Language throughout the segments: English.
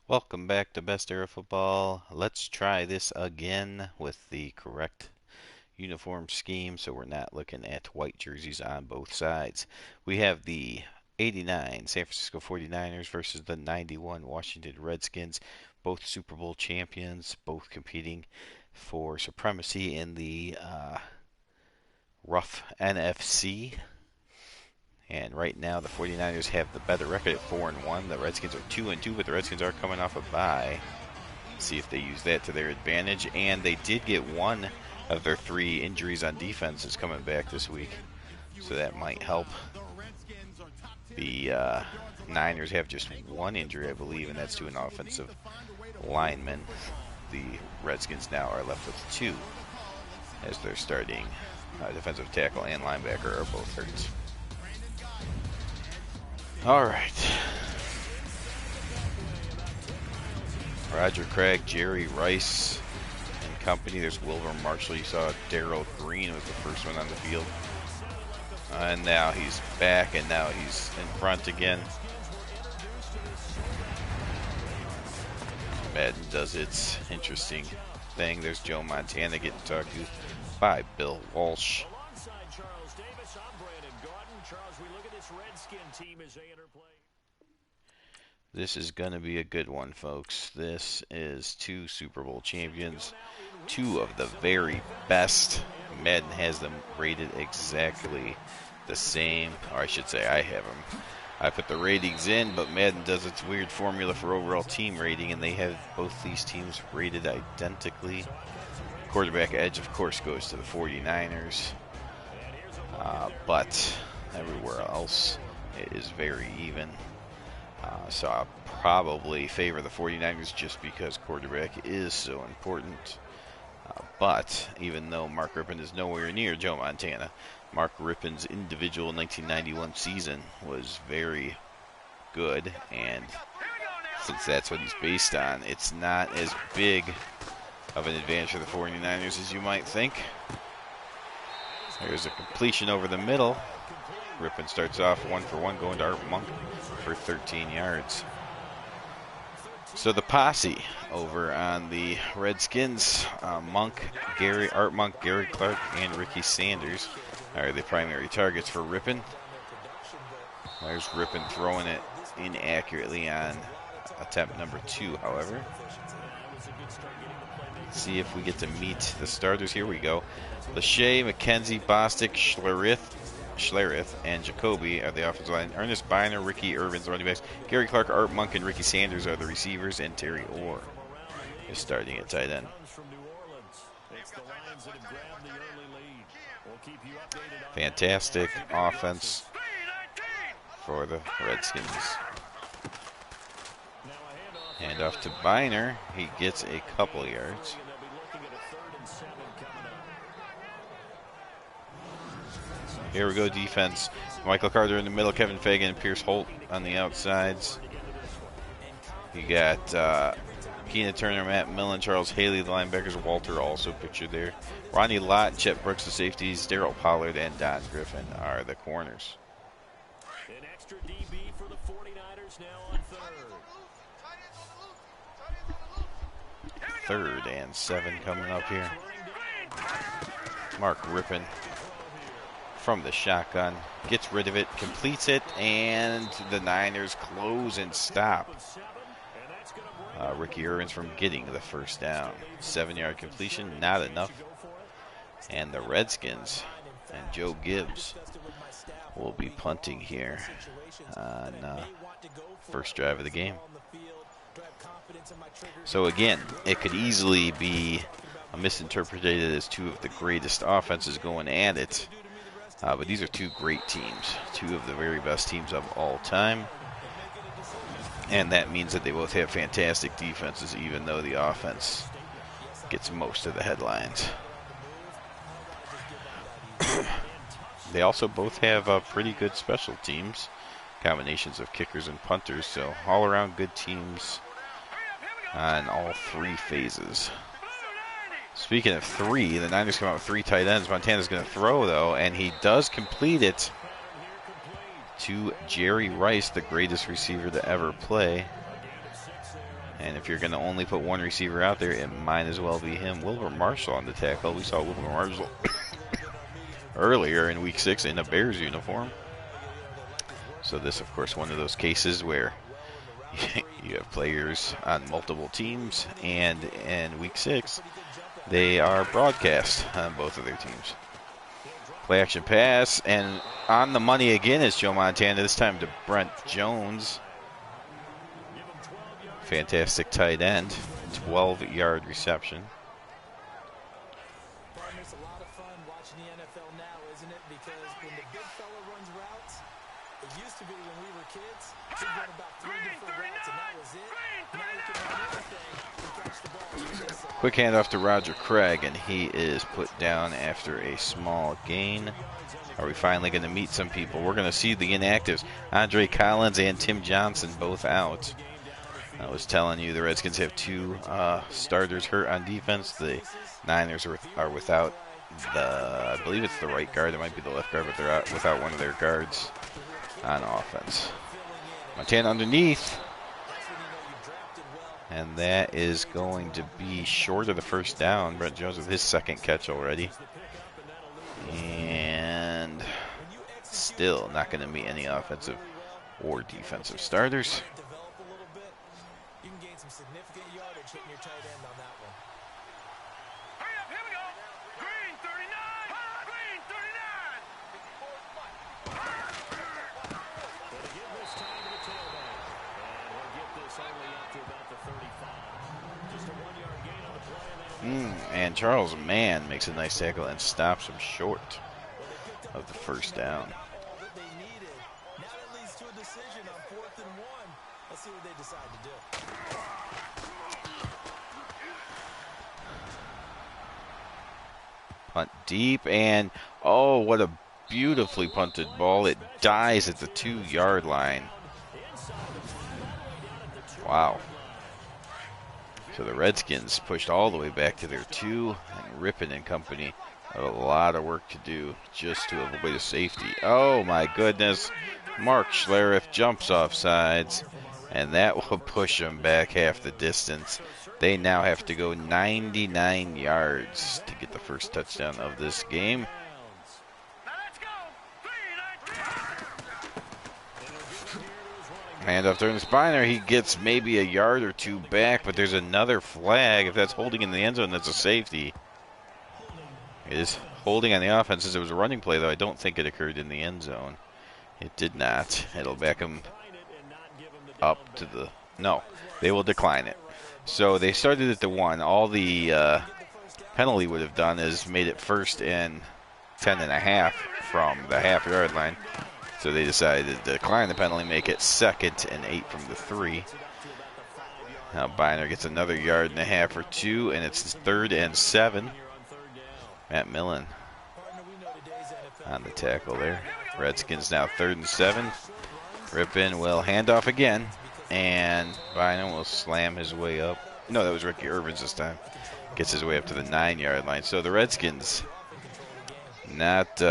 Welcome back to Best Era Football. Let's try this again with the correct uniform scheme so we're not looking at white jerseys on both sides. We have the 89 San Francisco 49ers versus the 91 Washington Redskins, both Super Bowl champions, both competing for supremacy in the rough NFC. And right now, the 49ers have the better record at 4-1. The Redskins are 2-2, but the Redskins are coming off a bye. See if they use that to their advantage. And they did get one of their three injuries on defense is coming back this week, so that might help. The Niners have just one injury, I believe, and that's to an offensive lineman. The Redskins now are left with two, as their starting defensive tackle and linebacker are both hurt. All right. Roger Craig, Jerry Rice and company. There's Wilbur Marshall. You saw Darrell Green was the first one on the field. And now he's back, and now he's in front again. Madden does its interesting thing. There's Joe Montana getting talked to by Bill Walsh. This is going to be a good one, folks. This is two Super Bowl champions, two of the very best. Madden has them rated exactly the same, or I should say I have them. I put the ratings in, but Madden does its weird formula for overall team rating, and they have both these teams rated identically. Quarterback edge, of course, goes to the 49ers, but everywhere else it is very even. So I'll probably favor the 49ers just because quarterback is so important. But even though Mark Rypien is nowhere near Joe Montana, Mark Rypien's individual 1991 season was very good, and since that's what he's based on, it's not as big of an advantage for the 49ers as you might think. There's a completion over the middle. Rypien starts off 1-for-1 going to Art Monk for 13 yards. So the posse over on the Redskins, Art Monk, Gary Clark, and Ricky Sanders are the primary targets for Rypien. There's Rypien throwing it inaccurately on attempt number 2, however. Let's see if we get to meet the starters. Here we go. Lachey, McKenzie, Bostic, Schlereth, and Jacoby are the offensive line. Ernest Biner, Ricky Irvin's the running backs. Gary Clark, Art Monk, and Ricky Sanders are the receivers, and Terry Orr is starting at tight end. Fantastic offense for the Redskins. Hand off to Biner. He gets a couple yards. Here we go, defense. Michael Carter in the middle, Kevin Fagan and Pierce Holt on the outsides. You got Keena Turner, Matt Millen, Charles Haley, the linebackers, Walter also pictured there. Ronnie Lott, Chet Brooks, the safeties, Darrell Pollard, and Don Griffin are the corners. An extra DB for the 49ers now on third. 3rd and 7 coming up here. Mark Rypien from the shotgun, gets rid of it, completes it, and the Niners close and stop Ricky Irvins from getting the first down. 7-yard completion, not enough. And the Redskins and Joe Gibbs will be punting here on first drive of the game. So again, it could easily be misinterpreted as two of the greatest offenses going at it. But these are two great teams, two of the very best teams of all time. And that means that they both have fantastic defenses, even though the offense gets most of the headlines. They also both have pretty good special teams, combinations of kickers and punters, so all around good teams on all three phases. Speaking of three, the Niners come out with 3 tight ends. Montana's going to throw, though, and he does complete it to Jerry Rice, the greatest receiver to ever play. And if you're going to only put one receiver out there, it might as well be him. Wilbur Marshall on the tackle. We saw Wilbur Marshall earlier in Week 6 in a Bears uniform. So this, of course, one of those cases where you have players on multiple teams, and in Week 6, they are broadcast on both of their teams. Play action pass, and on the money again is Joe Montana, this time to Brent Jones. Fantastic tight end, 12-yard reception. It's a lot of fun watching the NFL now, isn't it? Because when the big fella runs routes, it used to be when we were kids, he'd run about 3 different routes, and that was it. Now you can run anything and catch the ball. Quick handoff to Roger Craig, and he is put down after a small gain. Are we finally going to meet some people? We're going to see the inactives. Andre Collins and Tim Johnson both out. I was telling you the Redskins have 2 starters hurt on defense. The Niners are without I believe it's the right guard. It might be the left guard, but they're out without one of their guards on offense. Montana underneath. And that is going to be short of the first down. Brent Jones with his second catch already. And still not going to meet any offensive or defensive starters. You can gain some significant yardage hitting your tight end on that one. Hurry up, here we go. Green 39. Green 39. But to give this time to the tailback. And we'll get this only up to about the 35. Just a 1-yard gain on the play. And Charles Mann makes a nice tackle and stops him short of the first down. Now that leads to a decision on 4th and 1. Let's see what they decide to do. Punt deep, and oh, what a beautifully punted ball. It dies at the 2-yard line. Wow. So the Redskins pushed all the way back to their 2, and Rippon and company have a lot of work to do just to avoid a safety. Oh my goodness. Mark Schlereth jumps off sides, and that will push them back half the distance. They now have to go 99 yards to get the first touchdown of this game. Handoff during the Spiner. He gets maybe a yard or 2 back, but there's another flag. If that's holding in the end zone, that's a safety. It is holding on the offense. Since it was a running play, though, I don't think it occurred in the end zone. It did not. It'll back him up to the... No, they will decline it. So they started at the 1. All the penalty would have done is made it 1st and 10.5 from the half-yard line. So they decided to decline the penalty, make it 2nd and 8 from the 3. Now Biner gets another 1.5 yards or 2, and it's 3rd and 7. Matt Millen on the tackle there. Redskins now 3rd and 7. Rippon will hand off again, and Bynum will slam his way up. No, that was Ricky Irvins this time. Gets his way up to the 9-yard line. So the Redskins not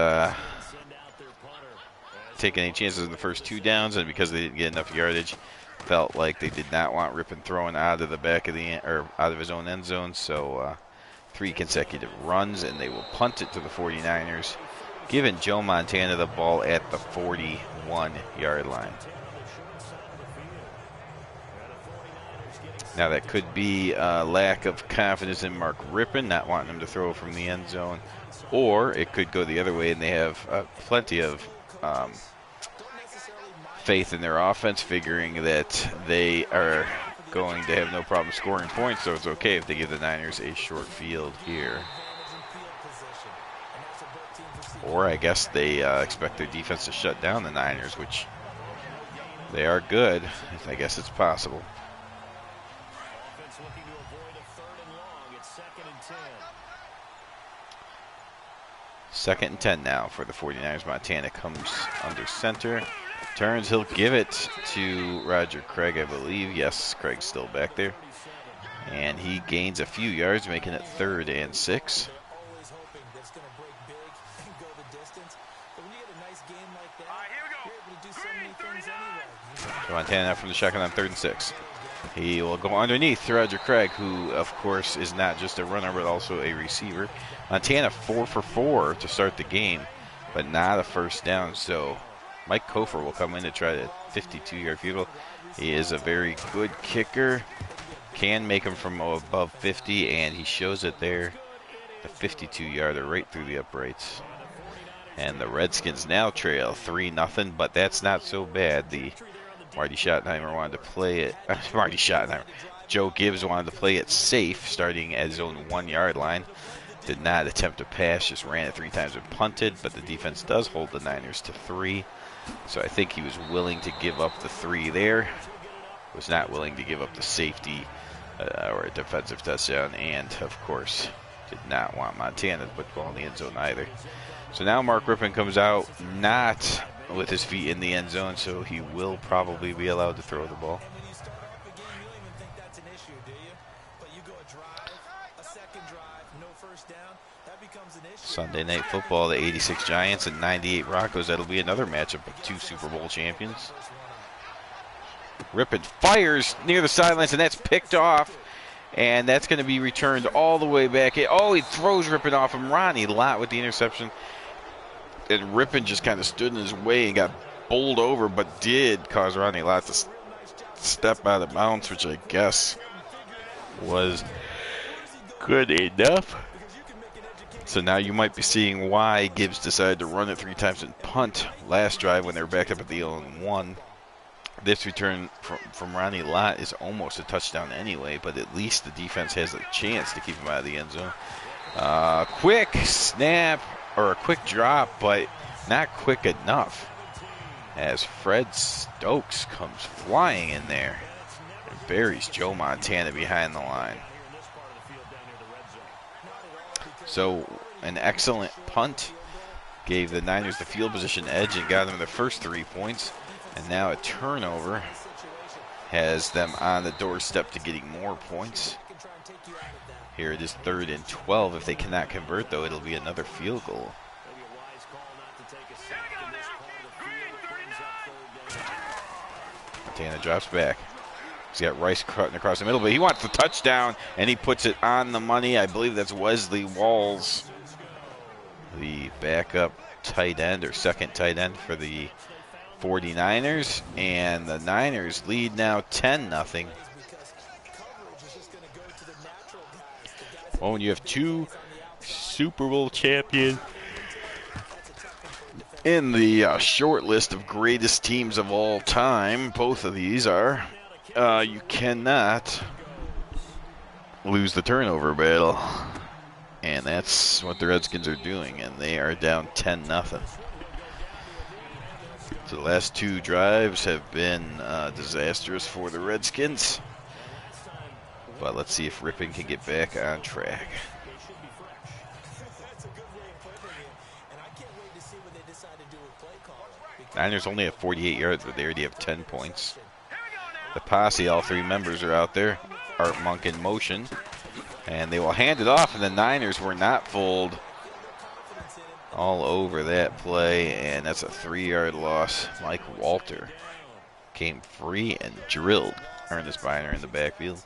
taking any chances in the first 2 downs, and because they didn't get enough yardage, felt like they did not want Rippon throwing out of the back of the or out of his own end zone. So 3 consecutive runs, and they will punt it to the 49ers, giving Joe Montana the ball at the 41-yard line. Now that could be a lack of confidence in Mark Rippon, not wanting him to throw from the end zone, or it could go the other way, and they have plenty of faith in their offense, figuring that they are going to have no problem scoring points, so it's okay if they give the Niners a short field here. Or I guess they expect their defense to shut down the Niners, which they are good. I guess it's possible. Second and 10 now for the 49ers. Montana comes under center. Turns, he'll give it to Roger Craig, I believe. Yes, Craig's still back there. And he gains a few yards, making it 3rd and 6. So Montana from the shotgun on 3rd and 6. He will go underneath Roger Craig, who, of course, is not just a runner but also a receiver. Montana 4 for 4 to start the game, but not a first down. So Mike Kofor will come in to try the 52-yard field goal. He is a very good kicker. Can make him from above 50, and he shows it there. The 52-yarder right through the uprights. And the Redskins now trail 3-0, but that's not so bad. The Marty Schottenheimer wanted to play it. Marty Schottenheimer. Joe Gibbs wanted to play it safe, starting at his own 1-yard line. Did not attempt to pass, just ran it 3 times and punted, but the defense does hold the Niners to 3. So I think he was willing to give up the 3 there. Was not willing to give up the safety or a defensive touchdown, and, of course, did not want Montana to put the ball in the end zone either. So now Mark Rypien comes out, not with his feet in the end zone, so he will probably be allowed to throw the ball. Sunday Night Football, the 86 Giants and 98 Broncos. That'll be another matchup of 2 Super Bowl champions. Rypien fires near the sidelines, and that's picked off. And that's going to be returned all the way back. Oh, he throws Rypien off him. Ronnie Lott with the interception. And Rypien just kind of stood in his way and got bowled over, but did cause Ronnie Lott to step out of bounds, which I guess was good enough. So now you might be seeing why Gibbs decided to run it 3 times and punt last drive when they were backed up at the 0-1. This return from Ronnie Lott is almost a touchdown anyway, but at least the defense has a chance to keep him out of the end zone. Quick snap, or a quick drop, but not quick enough, as Fred Stokes comes flying in there and buries Joe Montana behind the line. So an excellent punt gave the Niners the field position edge and got them the first 3 points. And now a turnover has them on the doorstep to getting more points. Here it is 3rd and 12. If they cannot convert, though, it'll be another field goal. Montana drops back. He's got Rice cutting across the middle, but he wants the touchdown, and he puts it on the money. I believe that's Wesley Walls, the backup tight end or second tight end for the 49ers, and the Niners lead now 10-0. Oh, and you have 2 Super Bowl champions in the short list of greatest teams of all time. Both of these are. You cannot lose the turnover battle, and that's what the Redskins are doing, and they are down 10-0. So the last 2 drives have been disastrous for the Redskins. But let's see if Rypien can get back on track. Niners only have 48 yards, but they already have 10 points. The posse, all 3 members are out there. Art Monk in motion. And they will hand it off, and the Niners were not fooled. All over that play, and that's a 3-yard loss. Mike Walter came free and drilled Ernest Biner in the backfield.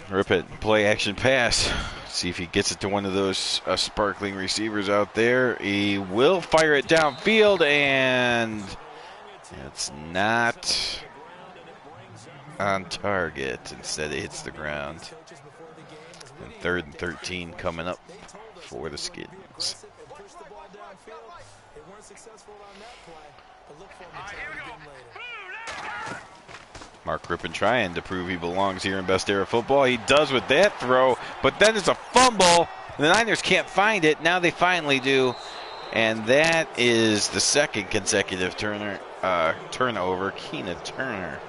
Rypien, play action pass. See if he gets it to one of those sparkling receivers out there. He will fire it downfield, and it's not on target. Instead, it hits the ground. And 3rd and 13 coming up for the Skins. Mark Rypien trying to prove he belongs here in Best Era Football. He does with that throw, but then it's a fumble. The Niners can't find it. Now they finally do. And that is the 2nd consecutive turnover. Keena Turner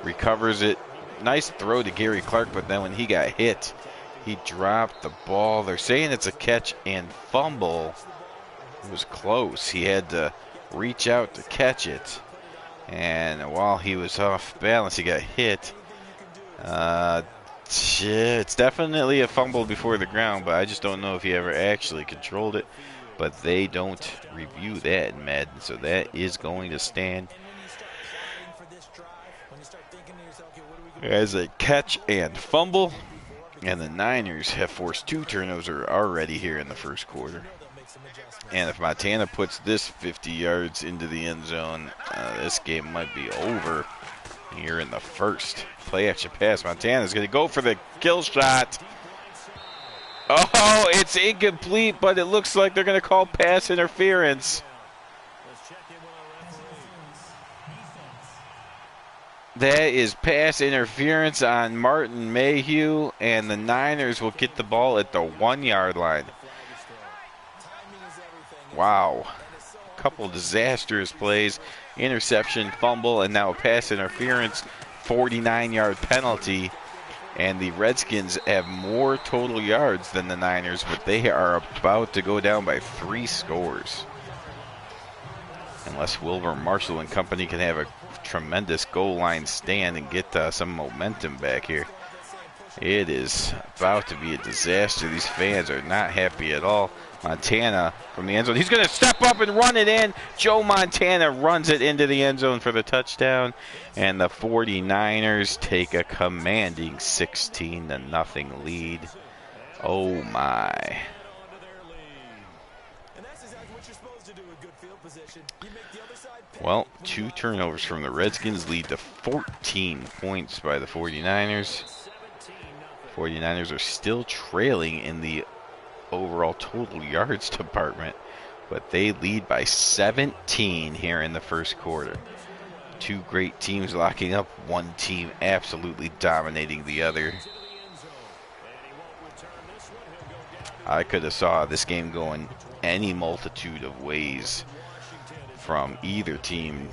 recovers it. Nice throw to Gary Clark, but then when he got hit, he dropped the ball. They're saying it's a catch and fumble. It was close. He had to reach out to catch it. And while he was off balance, he got hit. It's definitely a fumble before the ground, but I just don't know if he ever actually controlled it. but they don't review that in Madden, so that is going to stand as a catch and fumble. And the Niners have forced 2 turnovers already here in the first quarter. And if Montana puts this 50 yards into the end zone, this game might be over here in the first. Play action pass. Montana's going to go for the kill shot. Oh, it's incomplete, but it looks like they're going to call pass interference. That is pass interference on Martin Mayhew, and the Niners will get the ball at the 1-yard line. Wow. Couple disastrous plays, interception, fumble, and now a pass interference, 49-yard penalty. And the Redskins have more total yards than the Niners, but they are about to go down by 3 scores. Unless Wilbur Marshall and company can have a tremendous goal line stand and get some momentum back here. It is about to be a disaster. These fans are not happy at all. Montana from the end zone. He's going to step up and run it in. Joe Montana runs it into the end zone for the touchdown. And the 49ers take a commanding 16-0 lead. Oh, my. Well, 2 turnovers from the Redskins lead to 14 points by the 49ers. 49ers are still trailing in the overall total yards department, but they lead by 17 here in the first quarter. 2 great teams locking up, one team absolutely dominating the other. I could have saw this game going any multitude of ways, from either team,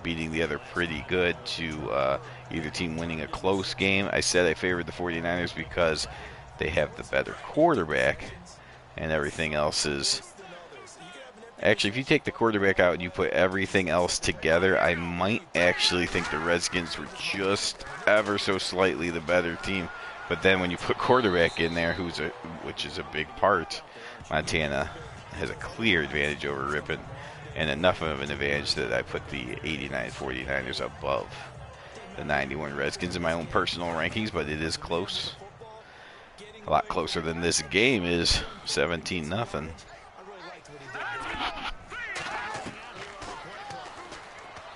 beating the other pretty good to either team winning a close game. I said I favored the 49ers because they have the better quarterback, and everything else is... Actually, if you take the quarterback out and you put everything else together, I might actually think the Redskins were just ever so slightly the better team. But then when you put quarterback in there, which is a big part, Montana has a clear advantage over Ripon, and enough of an advantage that I put the 89 49ers above the 91 Redskins in my own personal rankings, but it is close. A lot closer than this game is. 17-0.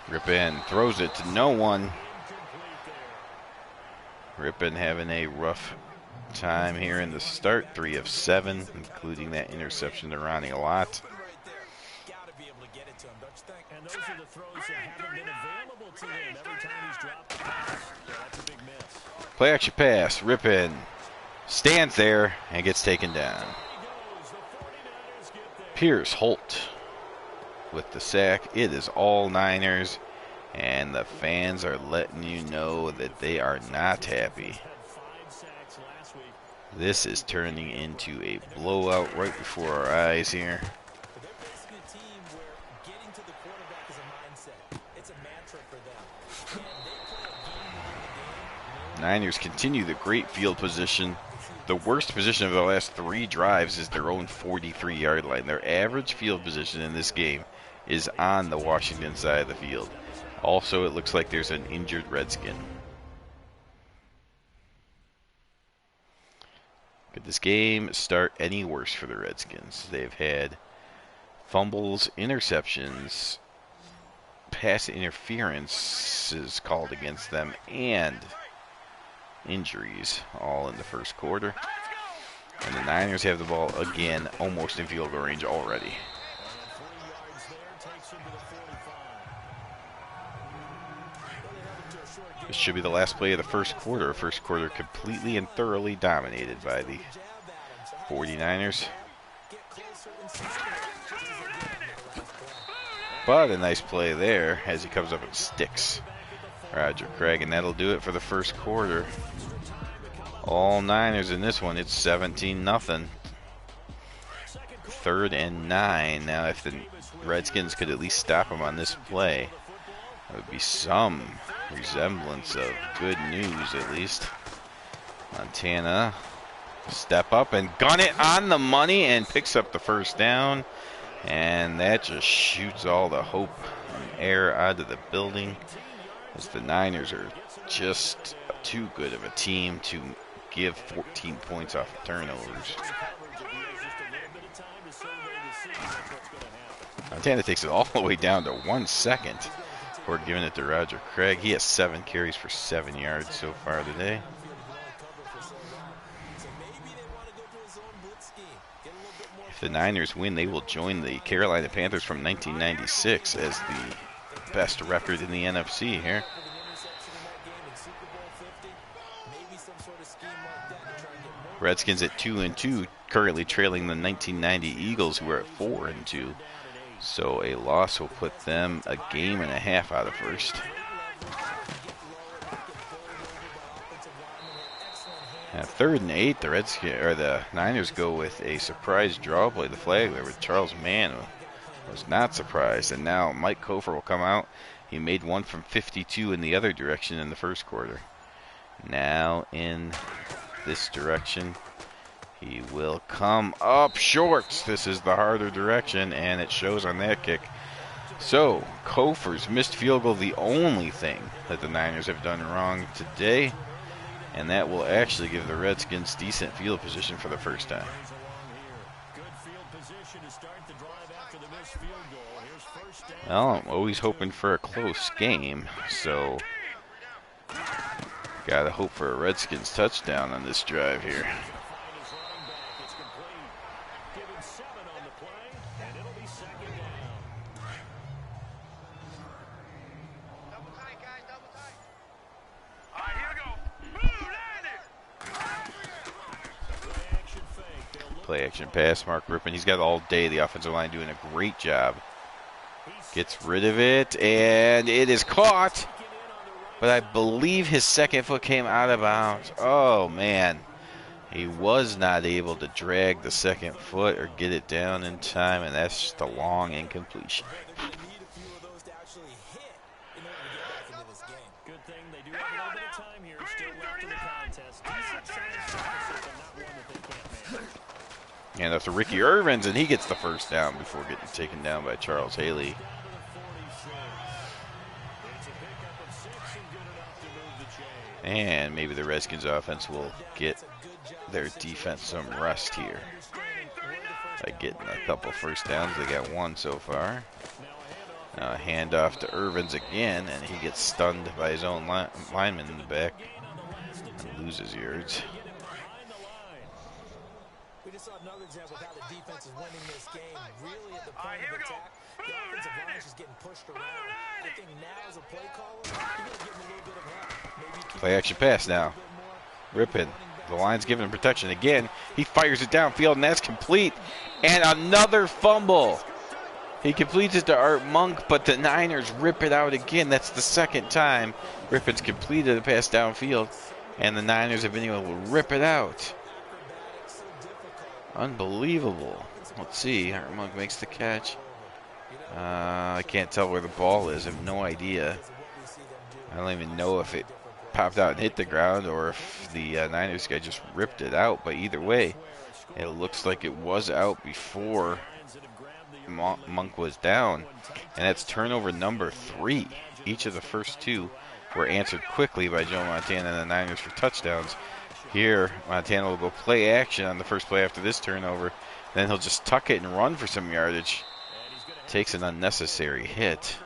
Ripon throws it to no one. Ripon having a rough time here in the start. 3 of 7, including that interception to Ronnie a lot. And those are the throws that haven't been available to him every time he's dropped the pass. Yeah, that's a big miss. Play action pass. Ripon stands there and gets taken down. Pierce Holt with the sack. It is all Niners, and the fans are letting you know that they are not happy. This is turning into a blowout right before our eyes here. Niners continue the great field position. The worst position of the last 3 drives is their own 43-yard line. Their average field position in this game is on the Washington side of the field. Also, it looks like there's an injured Redskin. Could this game start any worse for the Redskins? They've had fumbles, interceptions, pass interferences called against them, and injuries all in the first quarter. And the Niners have the ball again, almost in field goal range already. This should be the last play of the first quarter. First quarter completely and thoroughly dominated by the 49ers. But a nice play there as he comes up and sticks Roger Craig, and that'll do it for the first quarter. All Niners in this one. It's 17-0. 3rd and 9. Now, if the Redskins could at least stop them on this play, that would be some resemblance of good news, at least. Montana Step up and gun it on the money and picks up the first down. And that just shoots all the hope and air out of the building, as the Niners are just too good of a team to give 14 points off of turnovers. Montana takes it all the way down to 1 second before giving it to Roger Craig. He has 7 carries for 7 yards so far today. If the Niners win, they will join the Carolina Panthers from 1996 as the best record in the NFC here. Redskins at 2-2, currently trailing the 1990 Eagles, who are at 4-2. So a loss will put them a game and a half out of first. At 3rd and 8, the Niners go with a surprise draw play, the flag there, with Charles Mann was not surprised, and now Mike Kofer will come out. He made one from 52 in the other direction in the first quarter. Now in this direction, he will come up short. This is the harder direction, and it shows on that kick. So Kofer's missed field goal, the only thing that the Niners have done wrong today, and that will actually give the Redskins decent field position for the first time. Well, I'm always hoping for a close game, so gotta hope for a Redskins touchdown on this drive here. Play action pass, Mark Rippon. He's got all day. The offensive line doing a great job. Gets rid of it, and it is caught. But I believe his second foot came out of bounds. Oh, man. He was not able to drag the second foot or get it down in time, and that's just a long incompletion. Good thing they do have a little bit of time here still left in the contest. Decent size deficit, but not one that they can't manage. And that's Ricky Irvins, and he gets the first down before getting taken down by Charles Haley. And maybe the Redskins offense will get their defense some rest here by getting a couple first downs. They got one so far. Now a handoff to Irvins again, and he gets stunned by his own lineman in the back and loses yards. We just saw another example of how the defense is winning this game. Really at the point of attack, the offensive line is just getting pushed around. I think now as a play caller, you got to give him a little bit of help. Maybe play action pass now. Rippon. The line's giving him protection again. He fires it downfield, and that's complete. And another fumble. He completes it to Art Monk, but the Niners rip it out again. That's the second time Rippon's completed a pass downfield, and the Niners have been able to rip it out. Unbelievable. Let's see. Art Monk makes the catch. I can't tell where the ball is. I have no idea. I don't even know if it popped out and hit the ground or if the Niners guy just ripped it out. But either way, it looks like it was out before Monk was down. And that's turnover number 3. Each of the first 2 were answered quickly by Joe Montana and the Niners for touchdowns. Here, Montana will go play action on the first play after this turnover. Then he'll just tuck it and run for some yardage. Takes an unnecessary hit.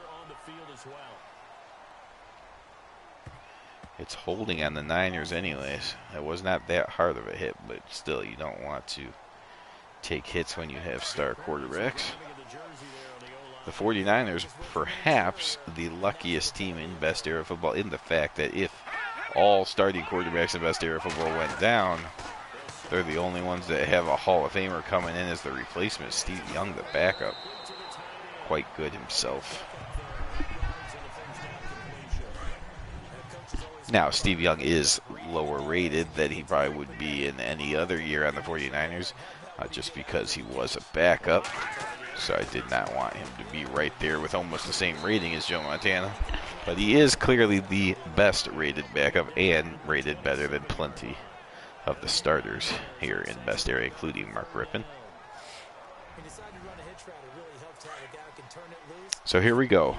It's holding on the Niners anyways. It was not that hard of a hit, but still, you don't want to take hits when you have star quarterbacks. The 49ers, perhaps the luckiest team in best era football, in the fact that if all starting quarterbacks in best era football went down, they're the only ones that have a Hall of Famer coming in as the replacement. Steve Young, the backup, quite good himself. Now, Steve Young is lower rated than he probably would be in any other year on the 49ers, just because he was a backup. So I did not want him to be right there with almost the same rating as Joe Montana. But he is clearly the best rated backup and rated better than plenty of the starters here in best area, including Mark Rippon. So here we go.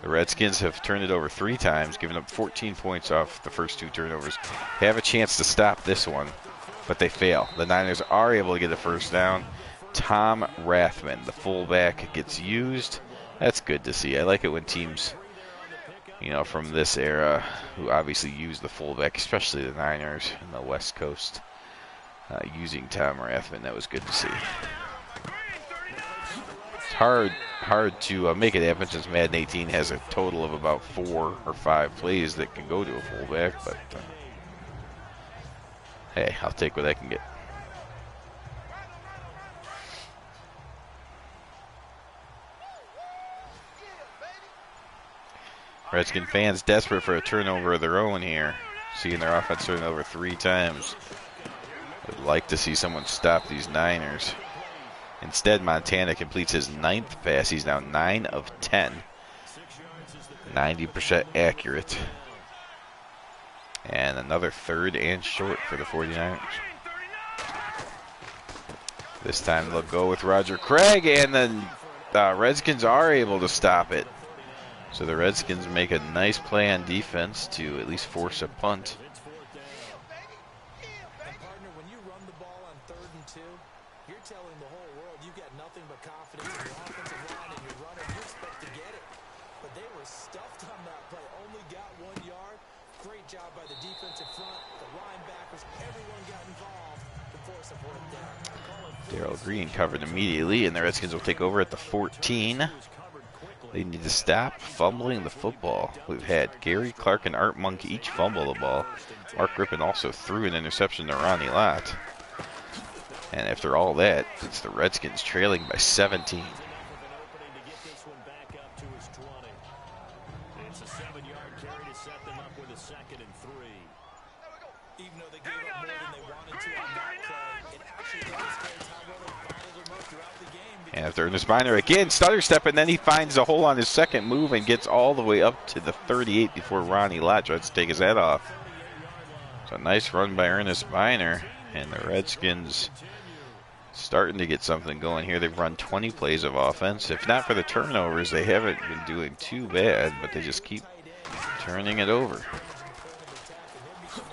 The Redskins have turned it over 3 times, giving up 14 points off the first 2 turnovers. They have a chance to stop this one, but they fail. The Niners are able to get a first down. Tom Rathman, the fullback, gets used. That's good to see. I like it when teams, you know, from this era, who obviously use the fullback, especially the Niners and the West Coast, using Tom Rathman. That was good to see. It's hard to make it happen since Madden 18 has a total of about 4 or 5 plays that can go to a fullback, but hey, I'll take what I can get. Redskin fans desperate for a turnover of their own here, seeing their offense turn over 3 times. Would like to see someone stop these Niners. Instead, Montana completes his 9th pass. He's now 9 of 10. 90% accurate. And another 3rd and short for the 49ers. This time they'll go with Roger Craig, and the Redskins are able to stop it. So the Redskins make a nice play on defense to at least force a punt. And partner, when you run the ball on 3rd and 2, you're telling the whole world you got nothing but confidence in your offensive line and your runner. You expect to get it. But they were stuffed on that play. Only got 1 yard. Great job by the defensive front, the linebackers, everyone got involved to force a fourth down. Darrell Green covered immediately, and the Redskins will take over at the 14. They need to stop fumbling the football. We've had Gary Clark and Art Monk each fumble the ball. Mark Rippon also threw an interception to Ronnie Lott. And after all that, it's the Redskins trailing by 17. It's a 7-yard carry to set them up with a 2nd and 3. Even though they gave up more than they wanted to on that play, it actually illustrates how well they bottled them up throughout the game. And after Ernest Biner again, stutter step, and then he finds a hole on his second move and gets all the way up to the 38 before Ronnie Lott tries to take his head off. So a nice run by Ernest Biner, and the Redskins starting to get something going here. They've run 20 plays of offense. If not for the turnovers, they haven't been doing too bad, but they just keep turning it over.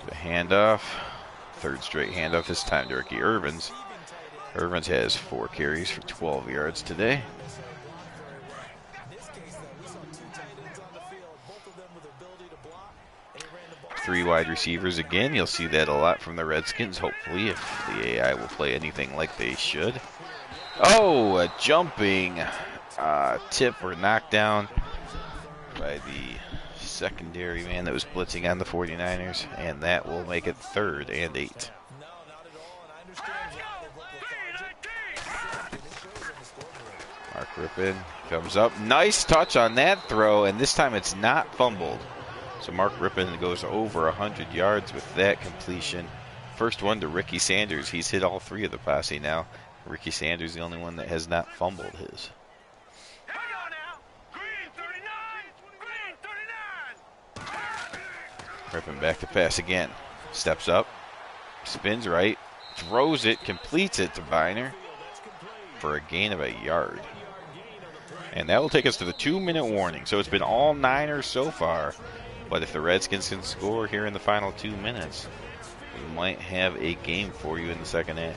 The handoff, 3rd straight handoff, this time to Ricky Irvins. Irvins has 4 carries for 12 yards today. 3 wide receivers again. You'll see that a lot from the Redskins, hopefully, if the AI will play anything like they should. Oh, a jumping tip or knockdown by the secondary man that was blitzing on the 49ers, and that will make it 3rd and 8. Mark Rippon comes up. Nice touch on that throw, and this time it's not fumbled. So Mark Rippon goes over 100 yards with that completion. First one to Ricky Sanders. He's hit all 3 of the posse now. Ricky Sanders the only one that has not fumbled his. Rippon back to pass again. Steps up, spins right, throws it, completes it to Biner for a gain of a yard. And that will take us to the 2-minute warning. So it's been all Niners so far. But if the Redskins can score here in the final 2 minutes, we might have a game for you in the second half.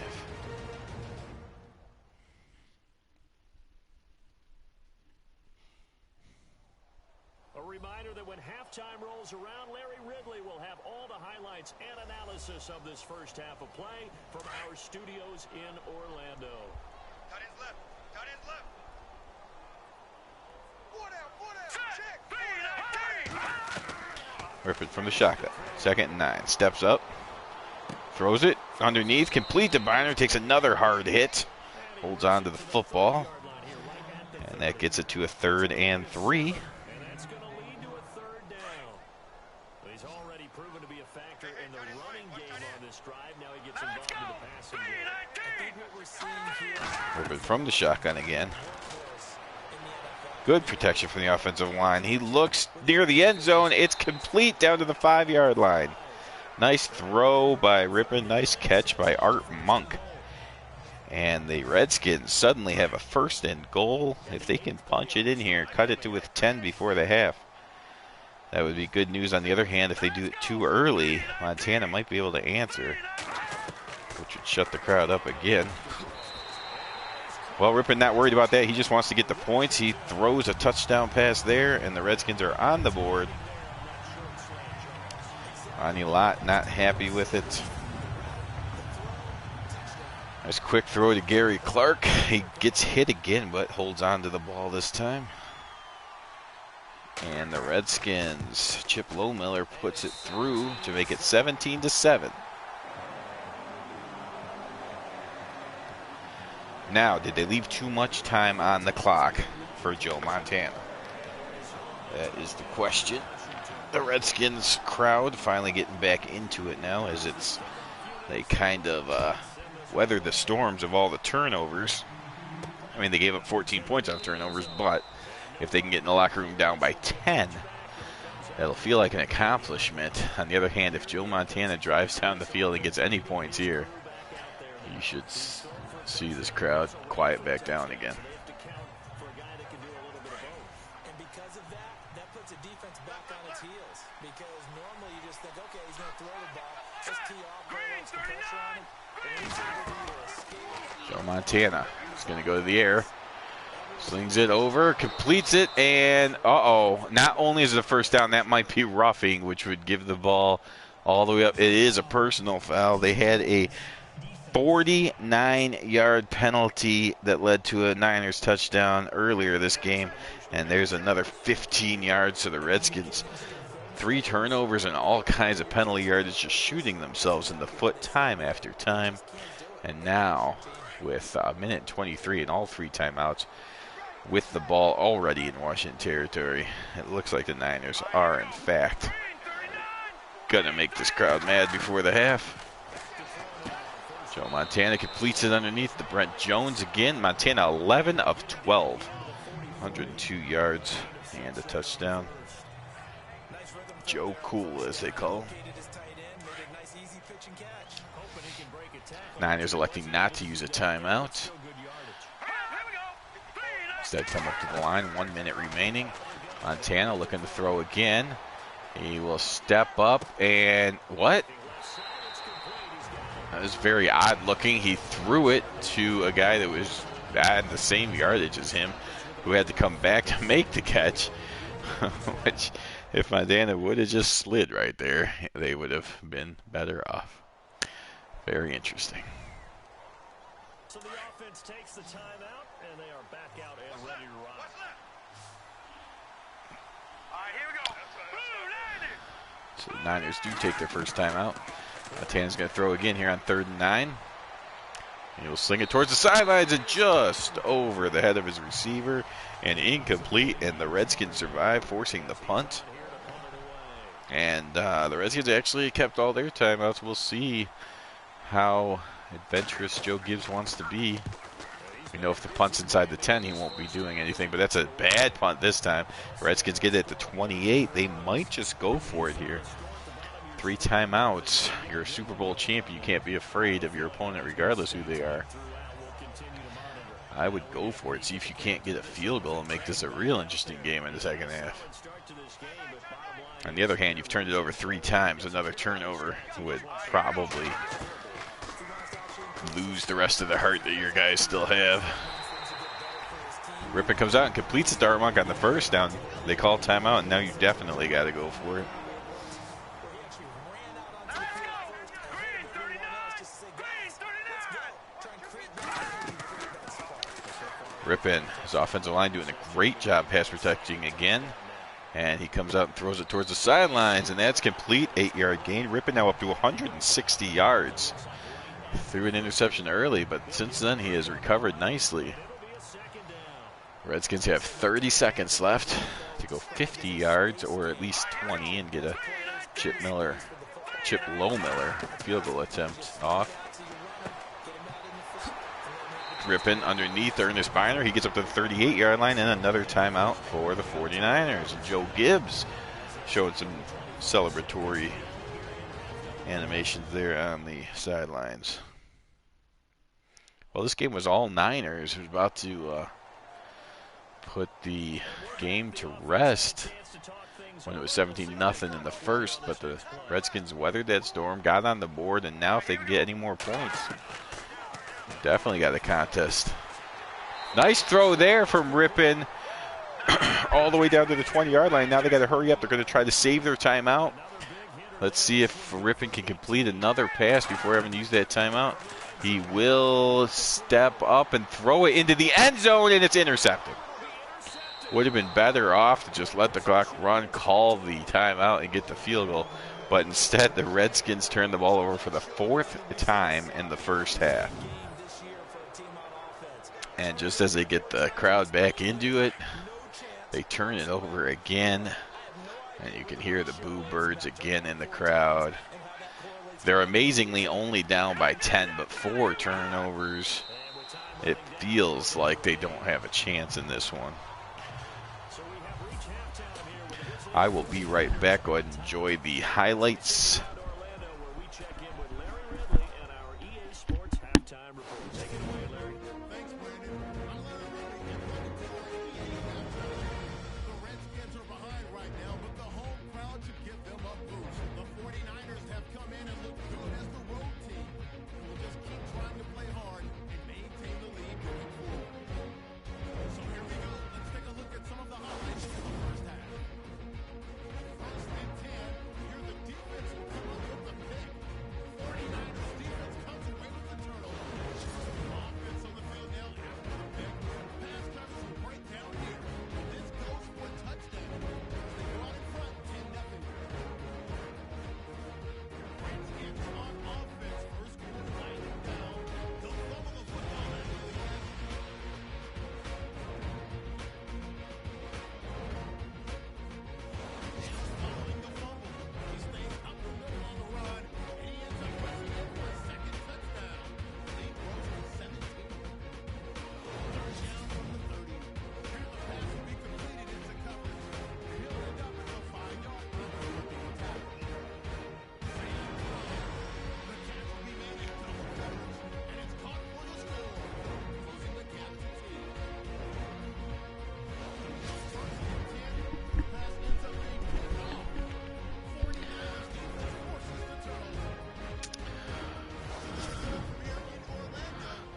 A reminder that when halftime rolls around, Larry Ridley will have all the highlights and analysis of this first half of play from our studios in Orlando. Tight ends left. Tight ends left. Rippon from the shotgun. 2nd and 9. Steps up. Throws it underneath. Complete to Biner. Takes another hard hit. Holds on to the football. And that gets it to a 3rd and 3. And that's going to lead to a 3rd down. But he's already proven to be a factor in the running game on this drive. Now he gets involved in the passing game. I think what we're seeing here Rippon from the shotgun again. Good protection from the offensive line. He looks near the end zone. It's complete down to the 5-yard line. Nice throw by Rippon. Nice catch by Art Monk. And the Redskins suddenly have a 1st and goal. If they can punch it in here, cut it to with 10 before the half, that would be good news. On the other hand, if they do it too early, Montana might be able to answer, which would shut the crowd up again. Well, Rippon not worried about that. He just wants to get the points. He throws a touchdown pass there, and the Redskins are on the board. Ronnie Lott not happy with it. Nice quick throw to Gary Clark. He gets hit again, but holds on to the ball this time. And the Redskins, Chip Lohmiller puts it through to make it 17-7. Now, did they leave too much time on the clock for Joe Montana? That is the question. The Redskins crowd finally getting back into it now, as they kind of weather the storms of all the turnovers. I mean, they gave up 14 points on turnovers, but if they can get in the locker room down by 10, that'll feel like an accomplishment. On the other hand, if Joe Montana drives down the field and gets any points here, you should see this crowd quiet back down again. And because of that, that puts a defense back on its heels. Because normally you just think, okay, he's going to throw the ball, just tee off, put extra pressure on him. Joe Montana is going to go to the air. Slings it over, completes it, and not only is it a 1st down, that might be roughing, which would give the ball all the way up. It is a personal foul. They had a 49-yard penalty that led to a Niners touchdown earlier this game, and there's another 15 yards to the Redskins. 3 turnovers and all kinds of penalty yardage, just shooting themselves in the foot time after time. And now, with a minute and 23 and all 3 timeouts, with the ball already in Washington territory, it looks like the Niners are, in fact, going to make this crowd mad before the half. Joe Montana completes it underneath to Brent Jones again. Montana 11 of 12. 102 yards and a touchdown. Joe Cool, as they call him. Niners electing not to use a timeout. Instead, come up to the line. 1 minute remaining. Montana looking to throw again. He will step up and what? That was very odd looking. He threw it to a guy that was at the same yardage as him, who had to come back to make the catch. Which, if Montana would have just slid right there, they would have been better off. Very interesting. So the offense takes the timeout, and they are back out and ready to run. All right, here we go. So the Niners do take their first timeout. Montana's going to throw again here on 3rd and 9. He'll sling it towards the sidelines and just over the head of his receiver and incomplete, and the Redskins survive, forcing the punt. And the Redskins actually kept all their timeouts. We'll see how adventurous Joe Gibbs wants to be. We know if the punt's inside the 10, he won't be doing anything, but that's a bad punt this time. Redskins get it at the 28. They might just go for it here. 3 timeouts. You're a Super Bowl champion. You can't be afraid of your opponent regardless who they are. I would go for it. See if you can't get a field goal and make this a real interesting game in the second half. On the other hand, you've turned it over 3 times. Another turnover would probably lose the rest of the heart that your guys still have. Rippon comes out and completes the Art Monk on the 1st down. They call timeout, and now you definitely got to go for it. Rippon, his offensive line doing a great job pass protecting again. And he comes out and throws it towards the sidelines, and that's complete. 8-yard gain. Rippon now up to 160 yards. Threw an interception early, but since then he has recovered nicely. Redskins have 30 seconds left to go 50 yards or at least 20 and get a Chip Lohmiller field goal attempt off. Rippon underneath Ernest Biner. He gets up to the 38-yard line, and another timeout for the 49ers. Joe Gibbs showing some celebratory animations there on the sidelines. Well, this game was all Niners. It was about to put the game to rest when it was 17-0 in the first, but the Redskins weathered that storm, got on the board, and now if they can get any more points, definitely got a contest. Nice throw there from Rippon all the way down to the 20-yard line. Now they got to hurry up. They're going to try to save their timeout. Let's see if Rippon can complete another pass before having to use that timeout. He will step up and throw it into the end zone, and it's intercepted. Would have been better off to just let the clock run, call the timeout, and get the field goal. But instead, the Redskins turned the ball over for the 4th time in the first half. And just as they get the crowd back into it, they turn it over again. And you can hear the boo birds again in the crowd. They're amazingly only down by 10, but 4 turnovers. It feels like they don't have a chance in this one. I will be right back. Go ahead and enjoy the highlights.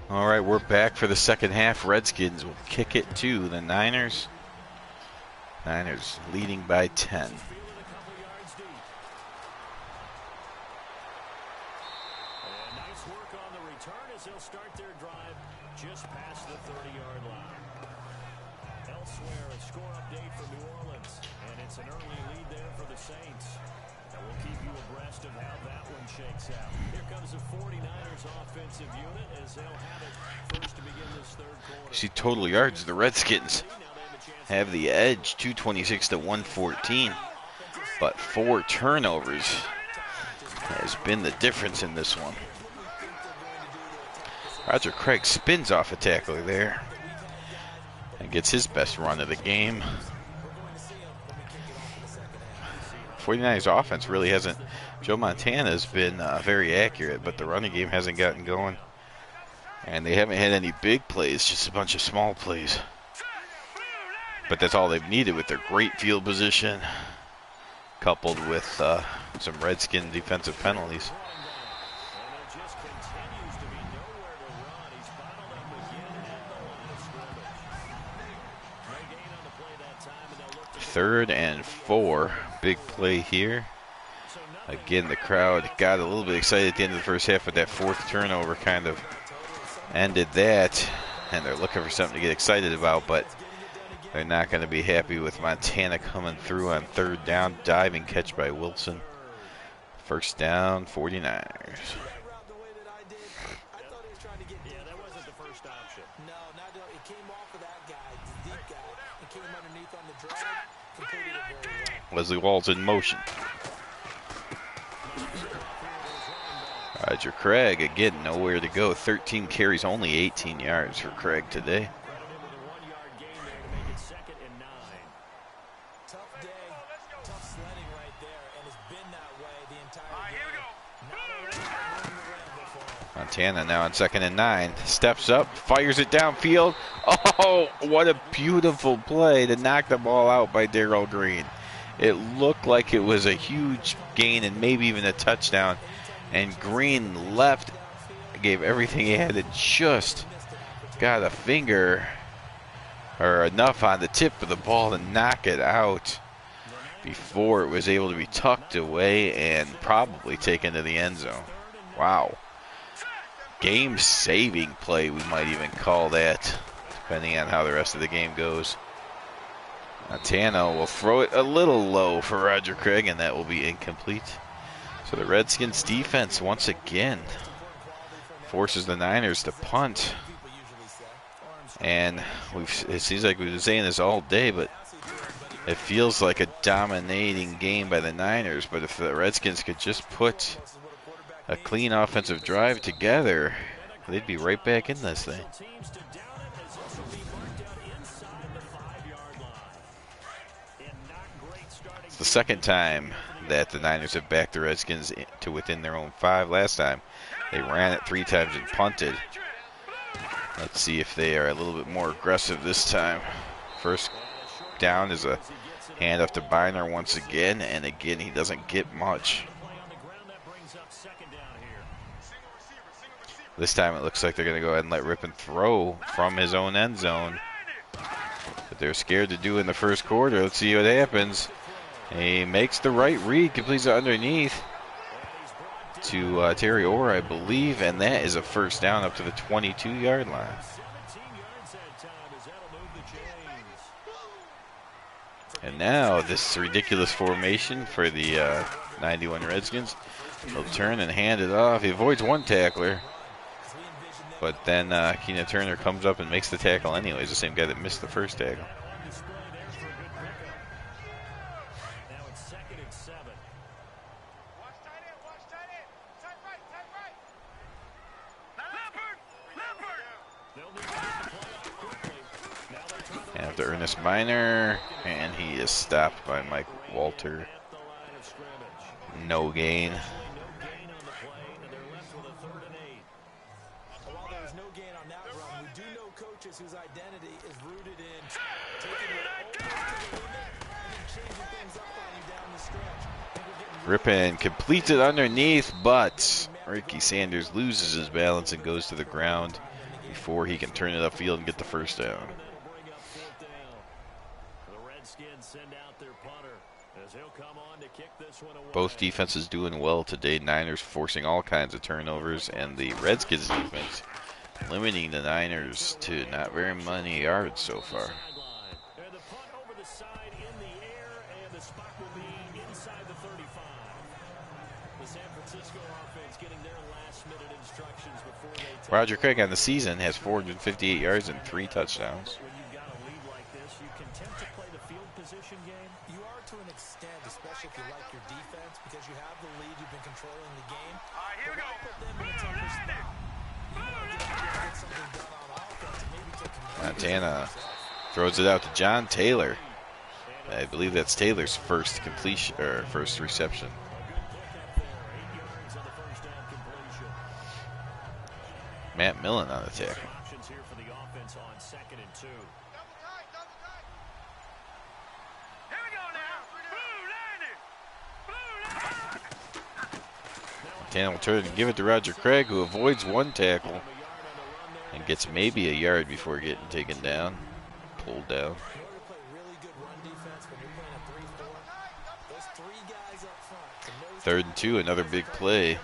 All right, we're back for the second half. Redskins will kick it to the Niners. Niners leading by 10. Nice work on the return as they'll start their drive just past the 30-yard line. Elsewhere, a score update for New Orleans, and it's an early lead there for the Saints. And we'll keep you abreast of how that one shakes out. Here comes the 49ers offensive unit as they'll have it first to begin this third quarter. See total yards, the Redskins have the edge, 226 to 114, but 4 turnovers has been the difference in this one. Roger Craig spins off a tackler there and gets his best run of the game. 49ers offense really hasn't, Joe Montana's been very accurate, but the running game hasn't gotten going. And they haven't had any big plays, just a bunch of small plays. But that's all they've needed with their great field position, coupled with some Redskin defensive penalties. Third and 4, big play here. Again, the crowd got a little bit excited at the end of the first half, but that 4th turnover kind of ended that, and they're looking for something to get excited about, but they're not going to be happy with Montana coming through on 3rd down. Diving catch by Wilson. First down, 49ers. Leslie Wall's in motion. Roger Craig, again, nowhere to go. 13 carries, only 18 yards for Craig today. Montana now on 2nd and 9. Steps up, fires it downfield. Oh, what a beautiful play to knock the ball out by Darrell Green. It looked like it was a huge gain and maybe even a touchdown. And Green left, gave everything he had, and just got a finger or enough on the tip of the ball to knock it out before it was able to be tucked away and probably taken to the end zone. Wow. Game-saving play, we might even call that, depending on how the rest of the game goes. Montana will throw it a little low for Roger Craig, and that will be incomplete. So the Redskins defense, once again, forces the Niners to punt. And it seems like we've been saying this all day, but it feels like a dominating game by the Niners. But if the Redskins could just put a clean offensive drive together, they'd be right back in this thing. It's the second time that the Niners have backed the Redskins to within their own 5. Last time they ran it 3 times and punted. Let's see if they are a little bit more aggressive this time. First down is a handoff to Biner once again, and again he doesn't get much. This time it looks like they're going to go ahead and let Rip and throw from his own end zone. But they're scared to do in the first quarter. Let's see what happens. He makes the right read, completes it underneath to Terry Orr, I believe, and that is a first down up to the 22-yard line. And now this ridiculous formation for the 91 Redskins. He'll turn and hand it off. He avoids one tackler, but then Keenan Turner comes up and makes the tackle anyways, the same guy that missed the first tackle. After Ernest Miner, and he is stopped by Mike Walter. No gain. While there's no gain on that run, we do know coaches whose identity is rooted in taking it almost to the limit and then changing things up on you down the stretch. Rippin completes it underneath, but Ricky Sanders loses his balance and goes to the ground before he can turn it upfield and get the first down. Both defenses doing well today. Niners forcing all kinds of turnovers, and the Redskins defense limiting the Niners to not very many yards so far. Roger Craig on the season has 458 yards and 3 touchdowns. You are to an extent, especially if you like your defense, because you have the lead, you've been controlling the game. All right, here we go. Put them in a tougher spot. You want to get something done on offense and maybe take Montana throws it out to John Taylor. I believe that's Taylor's first completion or first reception. Matt Millen on the tackle. Montana will turn and give it to Roger Craig, who avoids one tackle and gets maybe a yard before getting taken down, pulled down. Third and 2, another big play.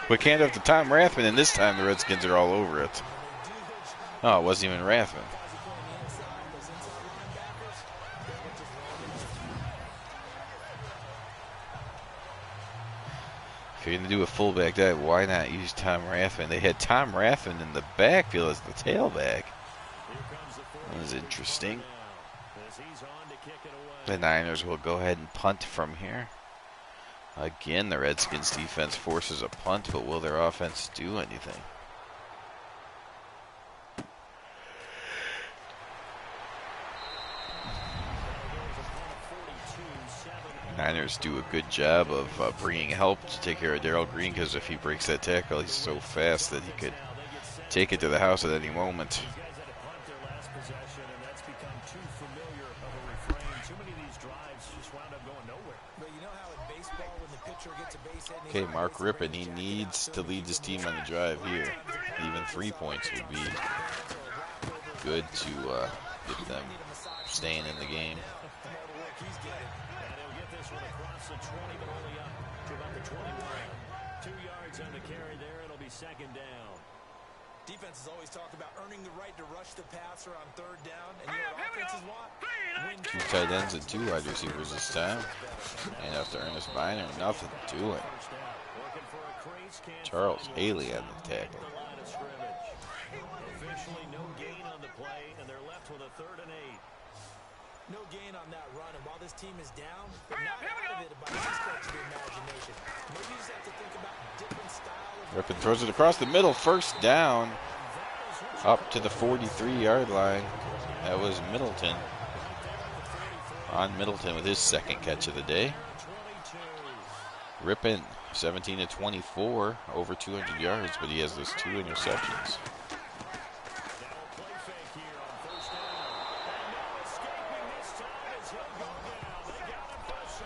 Quick handoff to Tom Rathman, and this time the Redskins are all over it. Oh, it wasn't even Rathman. If you're going to do a fullback dive, why not use Tom Rathman? They had Tom Rathman in the backfield as the tailback. That was interesting. The Niners will go ahead and punt from here. Again, the Redskins defense forces a punt, but will their offense do anything? Niners do a good job of bringing help to take care of Darrell Green, because if he breaks that tackle, he's so fast that he could take it to the house at any moment. These guys had to punt their last possession, and that's become too familiar of a refrain. Too many of these drives just wound up going nowhere. But you know how in baseball, when the pitcher gets a base hit, Okay, Mark Rippon, he needs to lead his team on the drive here. Even 3 points would be good to get them staying in the game. And he'll get this one across the 20, but only up to about the 21. 2 yards on the carry there. It'll be second down. Defenses always talk about earning the right to rush the passer on third down, and you know what offenses want? Win 2 tight ends and 2 wide receivers this time. And after Ernest Biner, nothing doing. First down. Looking for a crease. Can't Charles find one. Haley on the tackle. The line of scrimmage. Officially no gain on the play, and they're left with a 3rd and 8. No gain on that run, and while this team is down, they're not out of it by any stretch of the imagination. Maybe you just have to think about different style of Rippon throws it across the middle, first down, up to the 43-yard line. That was Middleton. On Middleton with his second catch of the day. Rippon, 17 of 24, over 200 yards, but he has those 2 interceptions.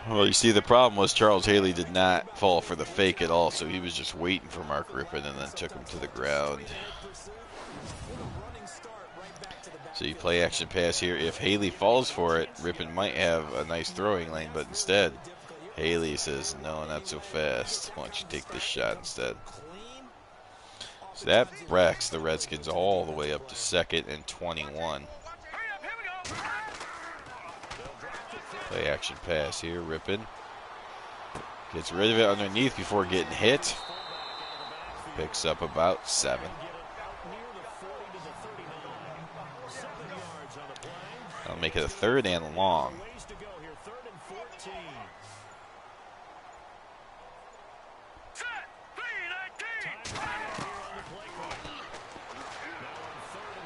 Well, you see, the problem was Charles Haley did not fall for the fake at all, so he was just waiting for Mark Rippon and then took him to the ground. So you play action pass here. If Haley falls for it, Rippon might have a nice throwing lane, but instead, Haley says, no, not so fast. Why don't you take this shot instead? So that racks the Redskins all the way up to 2nd and 21. Play action pass here. Rippon gets rid of it underneath before getting hit. Picks up about 7. I'll make it a 3rd and long.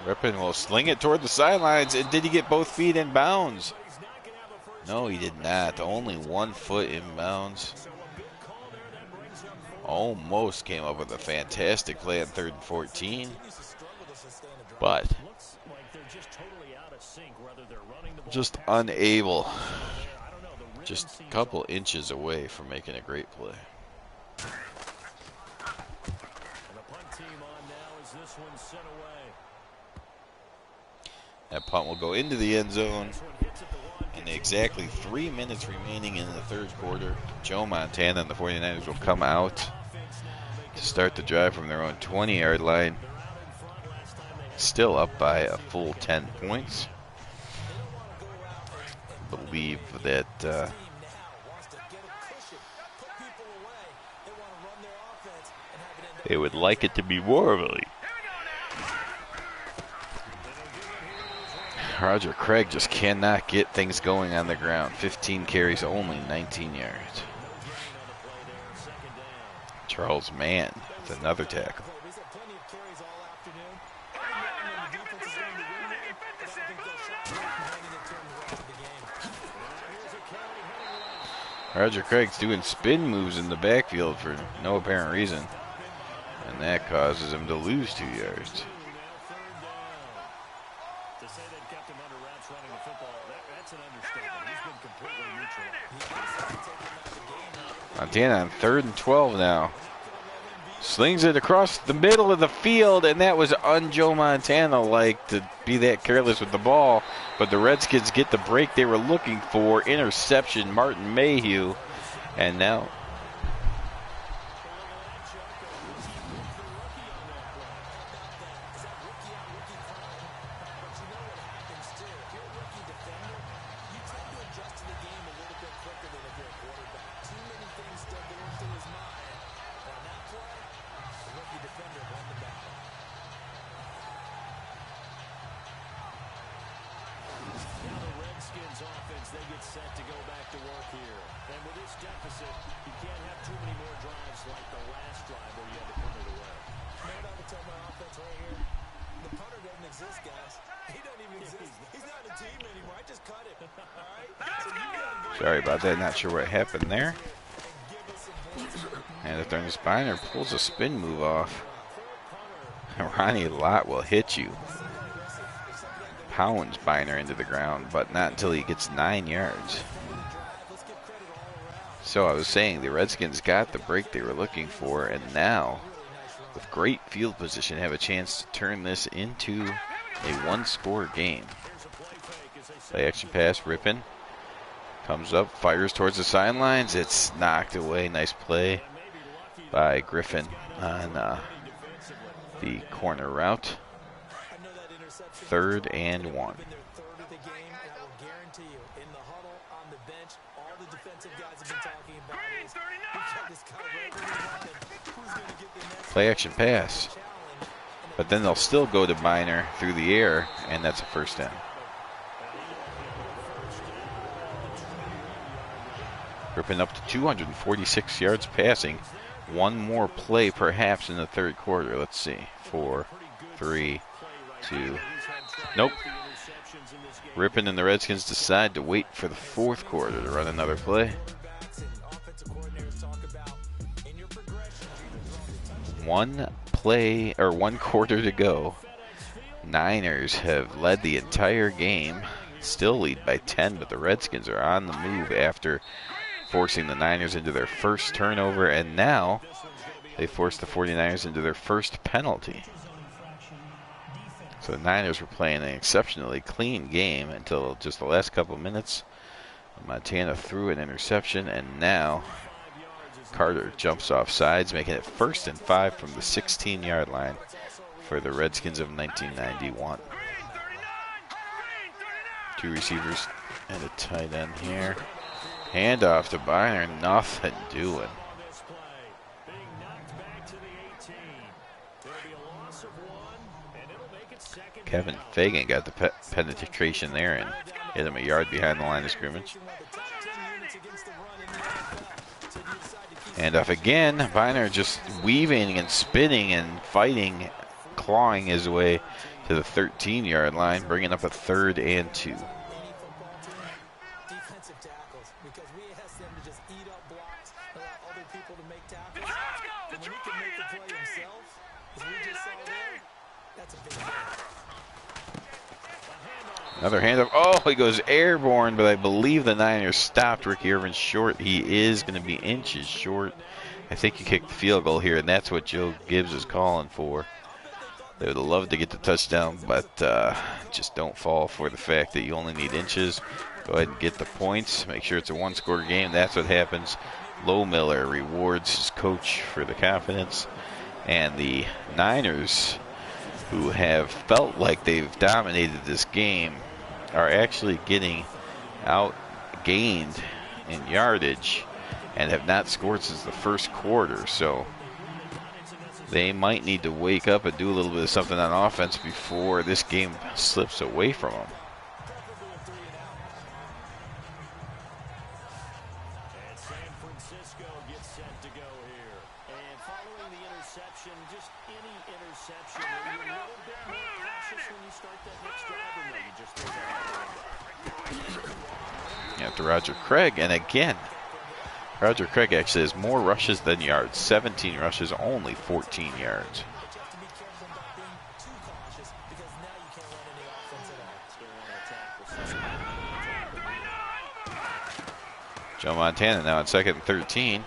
Rippon will sling it toward the sidelines. And did he get both feet in bounds? No, he did not. Only 1 foot in bounds. Almost came up with a fantastic play on 3rd and 14. But just unable. Just a couple inches away from making a great play. That punt will go into the end zone. And exactly 3 minutes remaining in the 3rd quarter. Joe Montana and the 49ers will come out to start the drive from their own 20-yard line. Still up by a full 10 points. Believe that they would like it to be more of a lead. Roger Craig just cannot get things going on the ground. 15 carries, only 19 yards. Charles Mann with another tackle. Roger Craig's doing spin moves in the backfield for no apparent reason. And that causes him to lose 2 yards. Montana on 3rd and 12 now. Slings it across the middle of the field, and that was un-Joe Montana-like to be that careless with the ball. But the Redskins get the break they were looking for. Interception, Martin Mayhew. And now The punter doesn't exist, guys. He doesn't even exist. He's not a team anymore. I just cut him. All right? So you gotta go Sorry about that. Not sure what happened there. and give us some points. And if Ernest Biner pulls a spin move off, Ronnie Lott will hit you. Pounds Biner into the ground, but not until he gets 9 yards. So I was saying the Redskins got the break they were looking for, and now, with great field position, have a chance to turn this into a one-score game. Play action pass, Rippin. Comes up, fires towards the sidelines. It's knocked away. Nice play by Griffin on the corner route. 3rd and 1. Play action pass. But then they'll still go to Biner through the air, and that's a first down. Ripping up to 246 yards passing. One more play perhaps in the third quarter. Let's see. 4, 3, 2. Nope. Rippin and the Redskins decide to wait for the fourth quarter to run another play. One quarter to go. Niners have led the entire game. Still lead by 10, but the Redskins are on the move after forcing the Niners into their first turnover, and now they forced the 49ers into their first penalty. So the Niners were playing an exceptionally clean game until just the last couple minutes. Montana threw an interception, and now Carter jumps off sides, making it 1st and 5 from the 16-yard line for the Redskins of 1991. 2 receivers and a tight end here. Handoff to Biner, nothing doing. Kevin Fagan got the penetration there and hit him a yard behind the line of scrimmage. Handoff again. Biner just weaving and spinning and fighting, clawing his way to the 13-yard line, bringing up a 3rd and 2. Another handoff. Oh, he goes airborne, but I believe the Niners stopped Ricky Irvin short. He is going to be inches short. I think he kicked the field goal here, and that's what Joe Gibbs is calling for. They would love to get the touchdown, but just don't fall for the fact that you only need inches. Go ahead and get the points. Make sure it's a one-score game. That's what happens. Low Miller rewards his coach for the confidence. And the Niners, who have felt like they've dominated this game, are actually getting outgained in yardage and have not scored since the first quarter. So they might need to wake up and do a little bit of something on offense before this game slips away from them. And San Francisco gets set to go here. And following the interception, just any interception, are you a little bit more cautious when you start that next drive, or no, you just throw that out? After Roger Craig, and again, Roger Craig actually has more rushes than yards. 17 rushes, only 14 yards. Joe Montana now on 2nd and 13.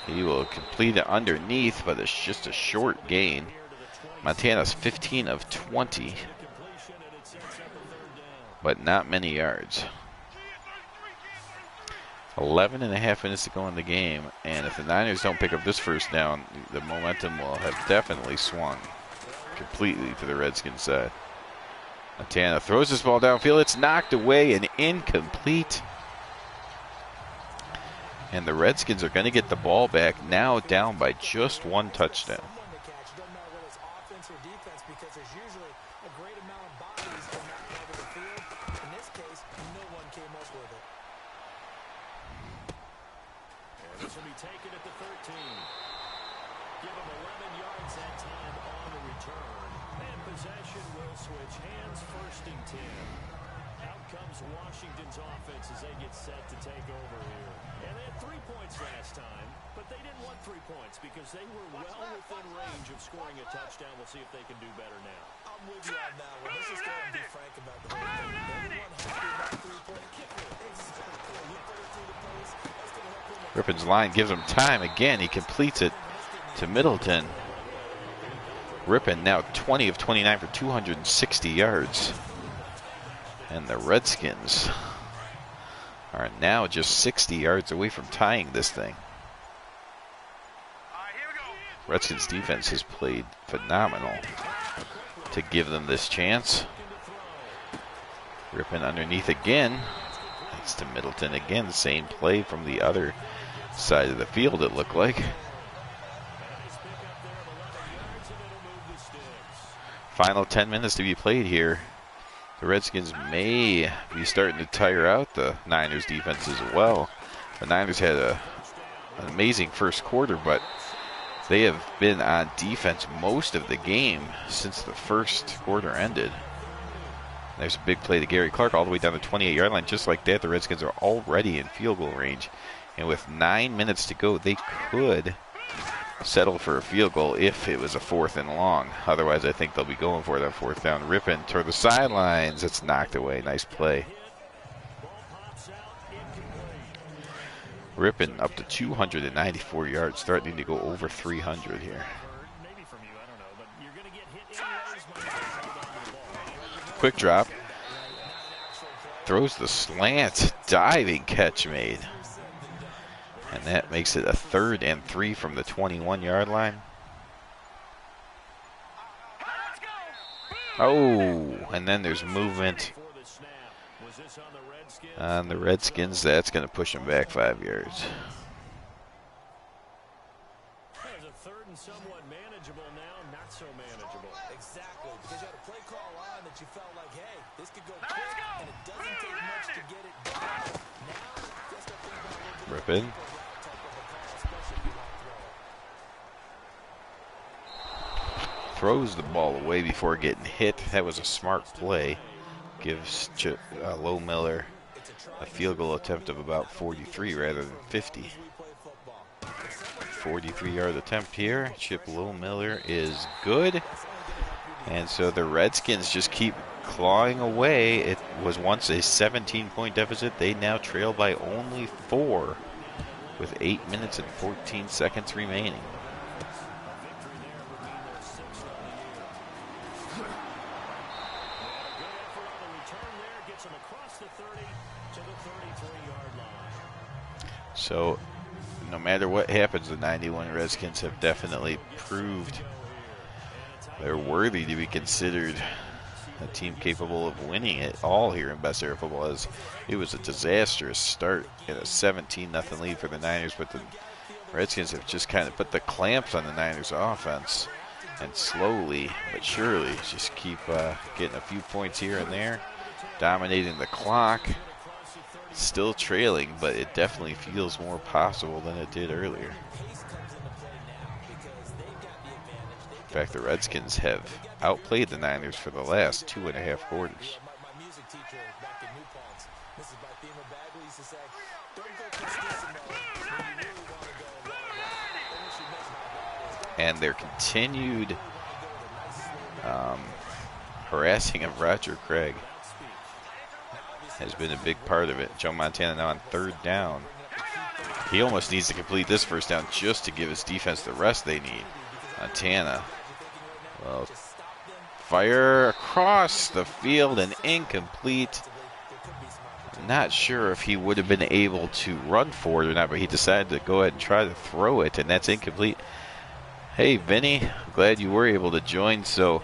He will complete it underneath, but it's just a short gain. Montana's 15 of 20, but not many yards. 11 and a half minutes to go in the game, and if the Niners don't pick up this first down, the momentum will have definitely swung completely to the Redskins side. Montana throws this ball downfield. It's knocked away and incomplete. And the Redskins are going to get the ball back, now down by just 1 touchdown. Give him 11 yards that time on the return. And possession will switch hands, 1st and 10. Out comes Washington's offense as they get set to take over here. And they had 3 points last time, but they didn't want 3 points because they were well within range of scoring a touchdown. We'll see if they can do better now. I'm with you on that one. Let's just go ahead and be frank about the whole thing. Everyone happy about 3-point kicker. Exactly. He put it through the post. That's going to help him. Rippon's line gives him time. Again, he completes it to Middleton. Rippon now 20 of 29 for 260 yards. And the Redskins are now just 60 yards away from tying this thing. Redskins defense has played phenomenal to give them this chance. Rippon underneath again. It's to Middleton again. Same play from the other side of the field, it looked like. Final 10 minutes to be played here. The Redskins may be starting to tire out the Niners defense as well. The Niners had an amazing first quarter, but they have been on defense most of the game since the first quarter ended. There's a big play to Gary Clark all the way down the 28-yard line. Just like that, the Redskins are already in field goal range. And with 9 minutes to go, they could settle for a field goal if it was a 4th and long. Otherwise, I think they'll be going for that 4th down. Rippon toward the sidelines. It's knocked away. Nice play. Rippon up to 294 yards, starting to go over 300 here. Quick drop. Throws the slant. Diving catch made. And that makes it a 3rd and 3 from the 21-yard line. Oh, and then there's movement on the Redskins. That's going to push them back 5 yards. There's a 3rd and somewhat manageable now, not so manageable. Exactly, because you had a play call on that you felt like, hey, this could go quick, and it doesn't take much to get it done. Now, just a thing about a little bit Rippon. Throws the ball away before getting hit. That was a smart play. Gives Low Miller a field goal attempt of about 43 rather than 50. 43-yard attempt here. Chip Low Miller is good. And so the Redskins just keep clawing away. It was once a 17-point deficit. They now trail by only 4 with 8 minutes and 14 seconds remaining. So, no matter what happens, the 91 Redskins have definitely proved they're worthy to be considered a team capable of winning it all here in Best Era Football. As it was a disastrous start in a 17-0 lead for the Niners, but the Redskins have just kind of put the clamps on the Niners offense and slowly but surely just keep getting a few points here and there, dominating the clock. Still trailing, but it definitely feels more possible than it did earlier. In fact, the Redskins have outplayed the Niners for the last 2.5 quarters. And their continued harassing of Roger Craig has been a big part of it. Joe Montana now on 3rd down. He almost needs to complete this 1st down just to give his defense the rest they need. Montana, well, fire across the field and incomplete. I'm not sure if he would have been able to run for it or not, but he decided to go ahead and try to throw it, and that's incomplete. Hey, Vinny, glad you were able to join. So,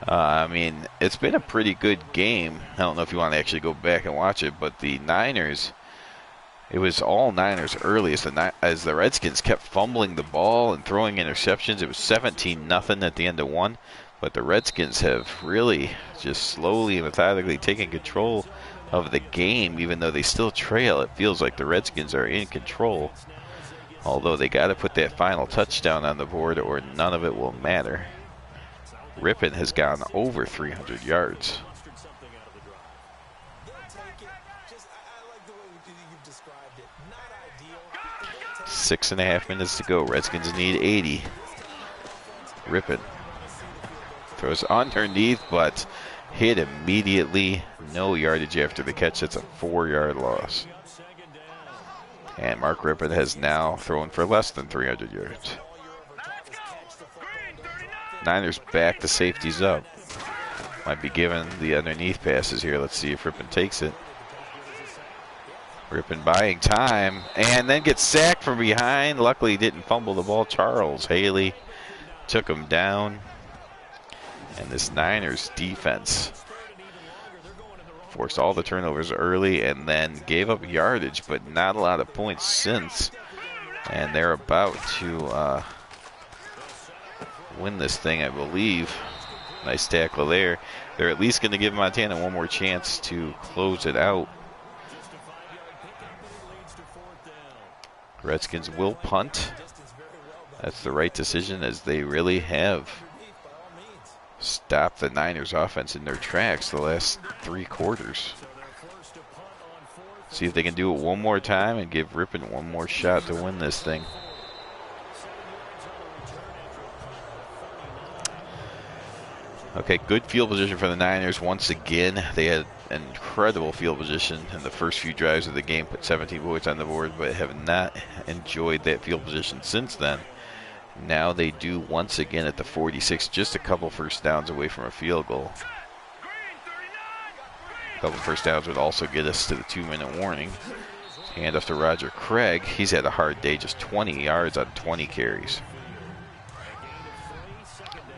I mean, it's been a pretty good game. I don't know if you want to actually go back and watch it, but the Niners, it was all Niners early as the Redskins kept fumbling the ball and throwing interceptions. It was 17-0 at the end of 1, but the Redskins have really just slowly and methodically taken control of the game, even though they still trail. It feels like the Redskins are in control. Although they got to put that final touchdown on the board or none of it will matter. Rippon has gone over 300 yards. They'll take it. I like the way you've described it. Not ideal. 6.5 minutes to go. Redskins need 80. Rippon throws underneath, but hit immediately. No yardage after the catch. That's a 4-yard loss. And Mark Rippon has now thrown for less than 300 yards. Niners back the safeties up. Might be given the underneath passes here. Let's see if Rippon takes it. Rippon buying time and then gets sacked from behind. Luckily he didn't fumble the ball. Charles Haley took him down. And this Niners defense forced all the turnovers early and then gave up yardage, but not a lot of points since. And they're about to win this thing, I believe. Nice tackle there. They're at least going to give Montana one more chance to close it out. Redskins will punt. That's the right decision, as they really have stopped the Niners offense in their tracks the last 3 quarters. See if they can do it one more time and give Rippon one more shot to win this thing. Okay, good field position for the Niners once again. They had an incredible field position in the first few drives of the game, put 17 points on the board, but have not enjoyed that field position since then. Now they do once again at the 46, just a couple first downs away from a field goal. A couple first downs would also get us to the 2-minute warning. Hand off to Roger Craig. He's had a hard day, just 20 yards on 20 carries.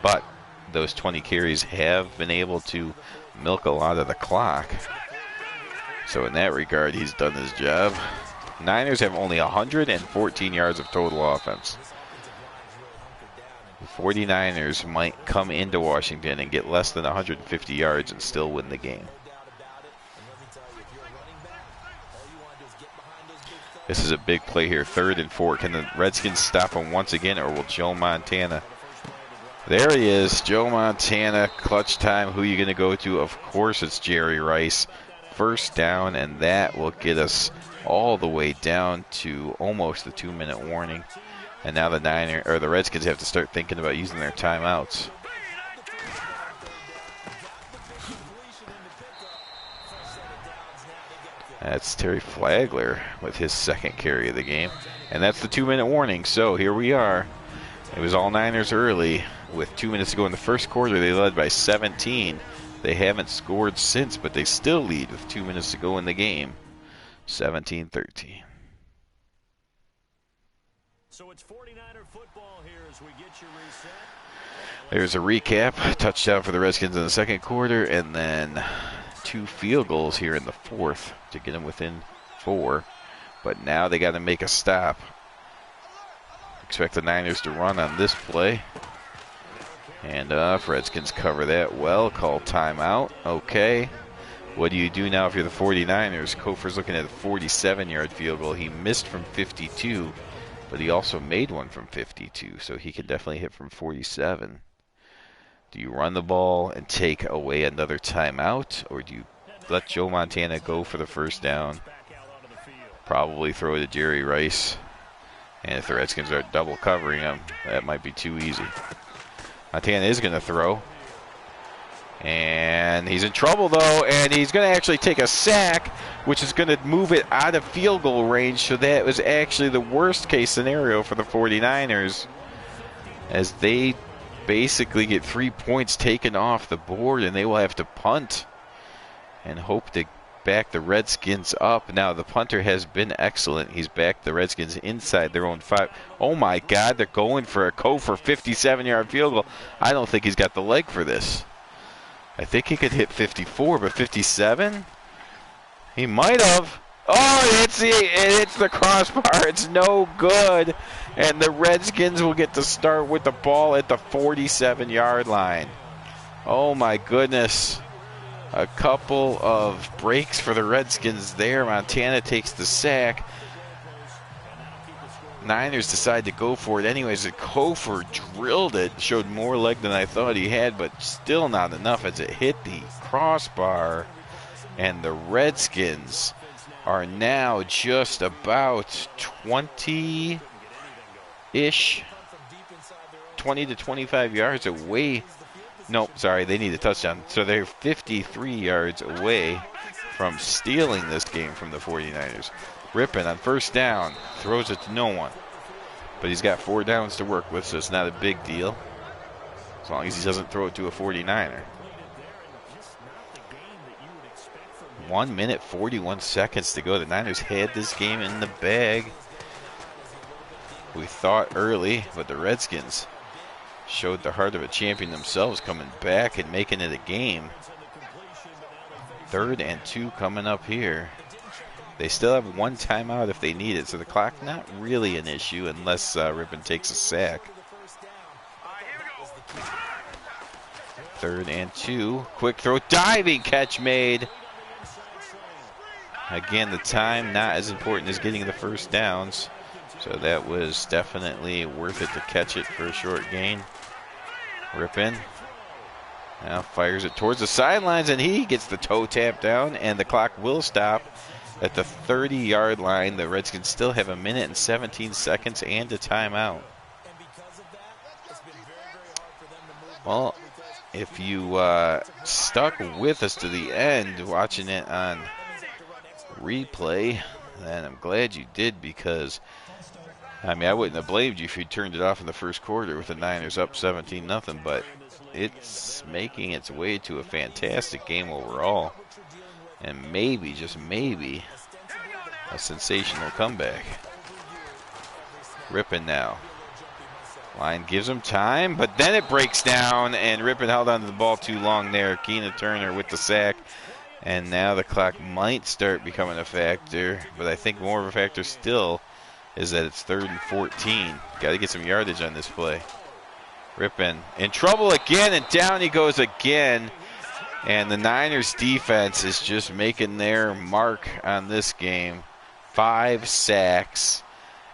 But those 20 carries have been able to milk a lot of the clock. So in that regard, he's done his job. Niners have only 114 yards of total offense. The 49ers might come into Washington and get less than 150 yards and still win the game. This is a big play here, 3rd and 4. Can the Redskins stop him once again, or will Joe Montana? There he is, Joe Montana, clutch time. Who are you going to go to? Of course it's Jerry Rice. First down, and that will get us all the way down to almost the 2-minute warning. And now the Redskins have to start thinking about using their timeouts. That's Terry Flagler with his 2nd carry of the game. And that's the 2-minute warning. So here we are. It was all Niners early. With 2 minutes to go in the first quarter, they led by 17. They haven't scored since, but they still lead with 2 minutes to go in the game. 17-13. So it's 49er football here as we get your reset. There's a recap. Touchdown for the Redskins in the 2nd quarter, and then 2 field goals here in the 4th to get them within 4. But now they got to make a stop. Expect the Niners to run on this play. And Redskins cover that well. Call timeout. Okay. What do you do now if you're the 49ers? Kofor's looking at a 47-yard field goal. He missed from 52, but he also made one from 52, so he can definitely hit from 47. Do you run the ball and take away another timeout, or do you let Joe Montana go for the first down? Probably throw it to Jerry Rice. And if the Redskins are double covering him, that might be too easy. Montana is going to throw. And he's in trouble, though, and he's going to actually take a sack, which is going to move it out of field goal range. So that was actually the worst-case scenario for the 49ers, as they basically get 3 points taken off the board, and they will have to punt and hope to back the Redskins up. Now, the punter has been excellent. He's backed the Redskins inside their own 5. Oh, my God, they're going for a Kofor 57-yard field goal. I don't think he's got the leg for this. I think he could hit 54, but 57? He might have. Oh, it hits the crossbar. It's no good. And the Redskins will get to start with the ball at the 47-yard line. Oh, my goodness. A couple of breaks for the Redskins there. Montana takes the sack. Niners decide to go for it anyways. Kofor drilled it, showed more leg than I thought he had, but still not enough as it hit the crossbar. And the Redskins are now just about 20-ish, 20 to 25 yards away. Nope, sorry, they need a touchdown. So they're 53 yards away from stealing this game from the 49ers. Rippon on first down, throws it to no one. But he's got 4 downs to work with, so it's not a big deal. As long as he doesn't throw it to a 49er. 1 minute, 41 seconds to go. The Niners had this game in the bag. We thought early, but the Redskins showed the heart of a champion themselves, coming back and making it a game. 3rd and 2 coming up here. They still have 1 timeout if they need it, so the clock not really an issue unless Rippon takes a sack. 3rd and 2. Quick throw, diving catch made. Again, the time not as important as getting the first downs. So that was definitely worth it to catch it for a short gain. Rippon now fires it towards the sidelines, and he gets the toe tap down, and the clock will stop at the 30-yard line. The Redskins still have 1 minute and 17 seconds and a timeout. Well, if you stuck with us to the end watching it on replay, then I'm glad you did, because I mean, I wouldn't have blamed you if you turned it off in the first quarter with the Niners up 17-0, but it's making its way to a fantastic game overall, and maybe, just maybe, a sensational comeback. Rippon now. Line gives him time, but then it breaks down, and Rippon held onto the ball too long there. Keenan Turner with the sack. And now the clock might start becoming a factor, but I think more of a factor still is that it's 3rd and 14. Got to get some yardage on this play. Rippon in trouble again, and down he goes again. And the Niners defense is just making their mark on this game. 5 sacks,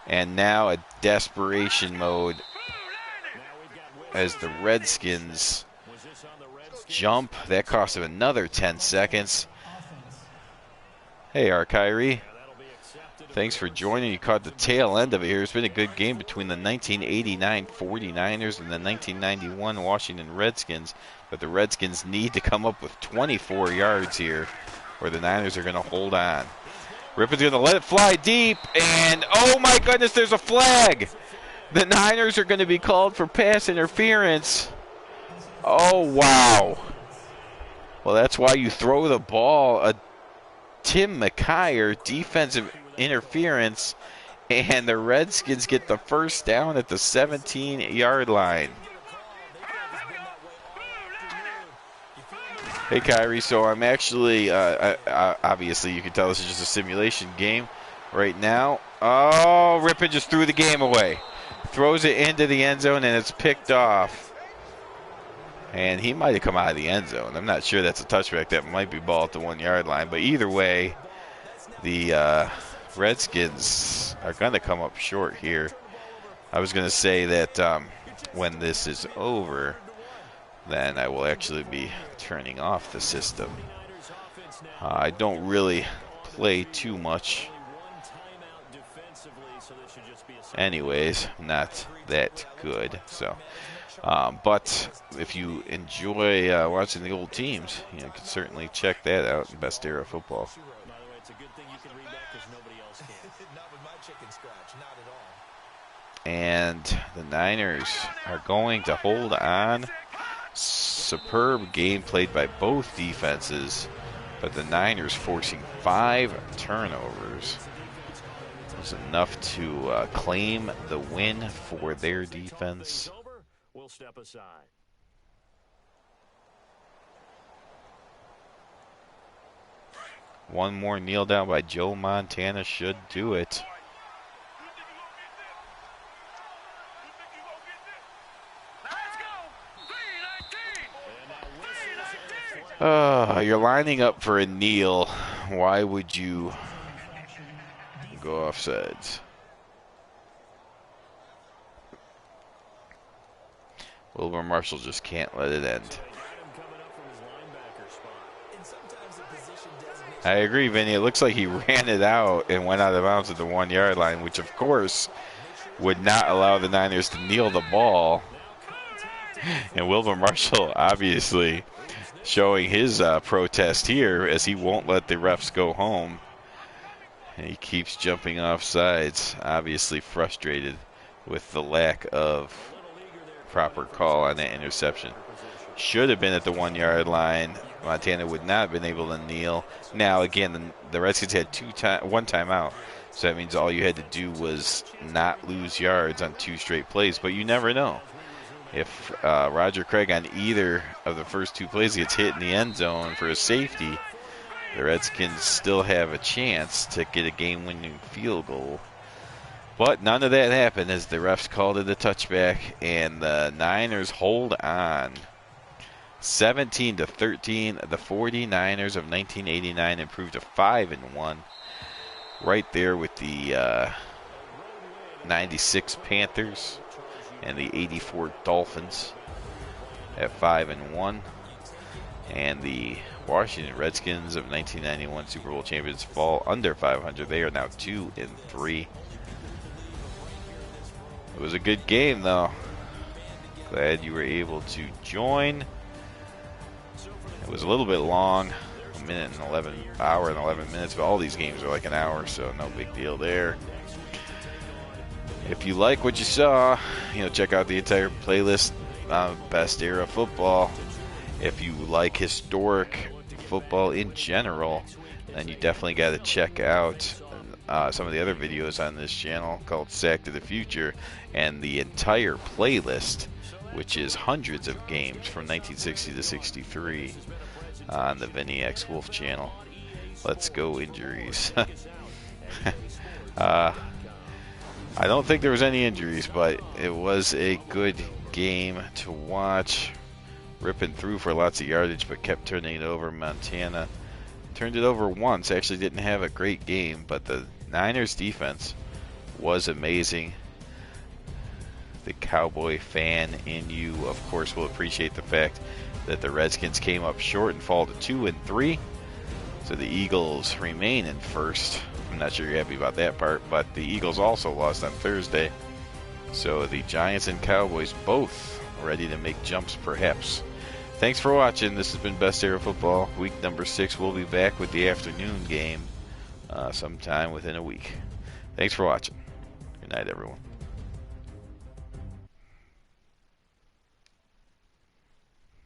and now a desperation mode as the Redskins jump. That cost him another 10 seconds. Hey, Kyrie. Thanks for joining. You caught the tail end of it here. It's been a good game between the 1989 49ers and the 1991 Washington Redskins. But the Redskins need to come up with 24 yards here, or the Niners are going to hold on. Rippon's going to let it fly deep, and oh my goodness, there's a flag. The Niners are going to be called for pass interference. Oh, wow. Well, that's why you throw the ball. A Tim McKyer defensive interference, and the Redskins get the first down at the 17-yard line. Hey, Kyrie, so I'm actually, obviously you can tell this is just a simulation game right now. Oh, Rippon just threw the game away. Throws it into the end zone, and it's picked off. And he might have come out of the end zone. I'm not sure that's a touchback. That might be ball at the 1-yard line. But either way, the Redskins are going to come up short here. I was going to say that when this is over, then I will actually be turning off the system. I don't really play too much. Anyways, not that good. So, but if you enjoy watching the old teams, you can certainly check that out in Best Era Football. And the Niners are going to hold on. Superb game played by both defenses, but the Niners forcing 5 turnovers was enough to claim the win for their defense. We'll step aside. One more kneel down by Joe Montana should do it. You're lining up for a kneel. Why would you go offsides? Wilbur Marshall just can't let it end. I agree, Vinny. It looks like he ran it out and went out of bounds at the 1 yard line, which of course would not allow the Niners to kneel the ball. And Wilbur Marshall obviously showing his protest here as he won't let the refs go home. And he keeps jumping off sides, obviously frustrated with the lack of proper call on that interception. Should have been at the 1 yard line. Montana would not have been able to kneel. Now, again, the Redskins had one timeout, so that means all you had to do was not lose yards on 2 straight plays, but you never know. If Roger Craig on either of the first 2 plays gets hit in the end zone for a safety, the Redskins still have a chance to get a game-winning field goal. But none of that happened as the refs called it a touchback, and the Niners hold on. 17-13, the 49ers of 1989 improved to 5-1. Right there with the 96 Panthers and the 84 Dolphins at 5-1. And the Washington Redskins of 1991 Super Bowl champions fall under 500. They are now 2-3. It was a good game, though. Glad you were able to join. It was a little bit long, hour and 11 minutes, but all these games are like an hour, so no big deal there. If you like what you saw, check out the entire playlist on Best Era Football. If you like historic football in general, then you definitely got to check out some of the other videos on this channel called Sack to the Future, and the entire playlist, which is hundreds of games from 1960 to 63 on the Vinny X Wolf channel. Let's go injuries. I don't think there was any injuries, but it was a good game to watch. Ripping through for lots of yardage, but kept turning it over. Montana turned it over once. Actually didn't have a great game, but the Niners defense was amazing. The Cowboy fan in you, of course, will appreciate the fact that the Redskins came up short and fall to 2-3. So the Eagles remain in first. I'm not sure you're happy about that part, but the Eagles also lost on Thursday. So the Giants and Cowboys both ready to make jumps, perhaps. Thanks for watching. This has been Best Era Football. Week number 6. We'll be back with the afternoon game sometime within a week. Thanks for watching. Good night, everyone.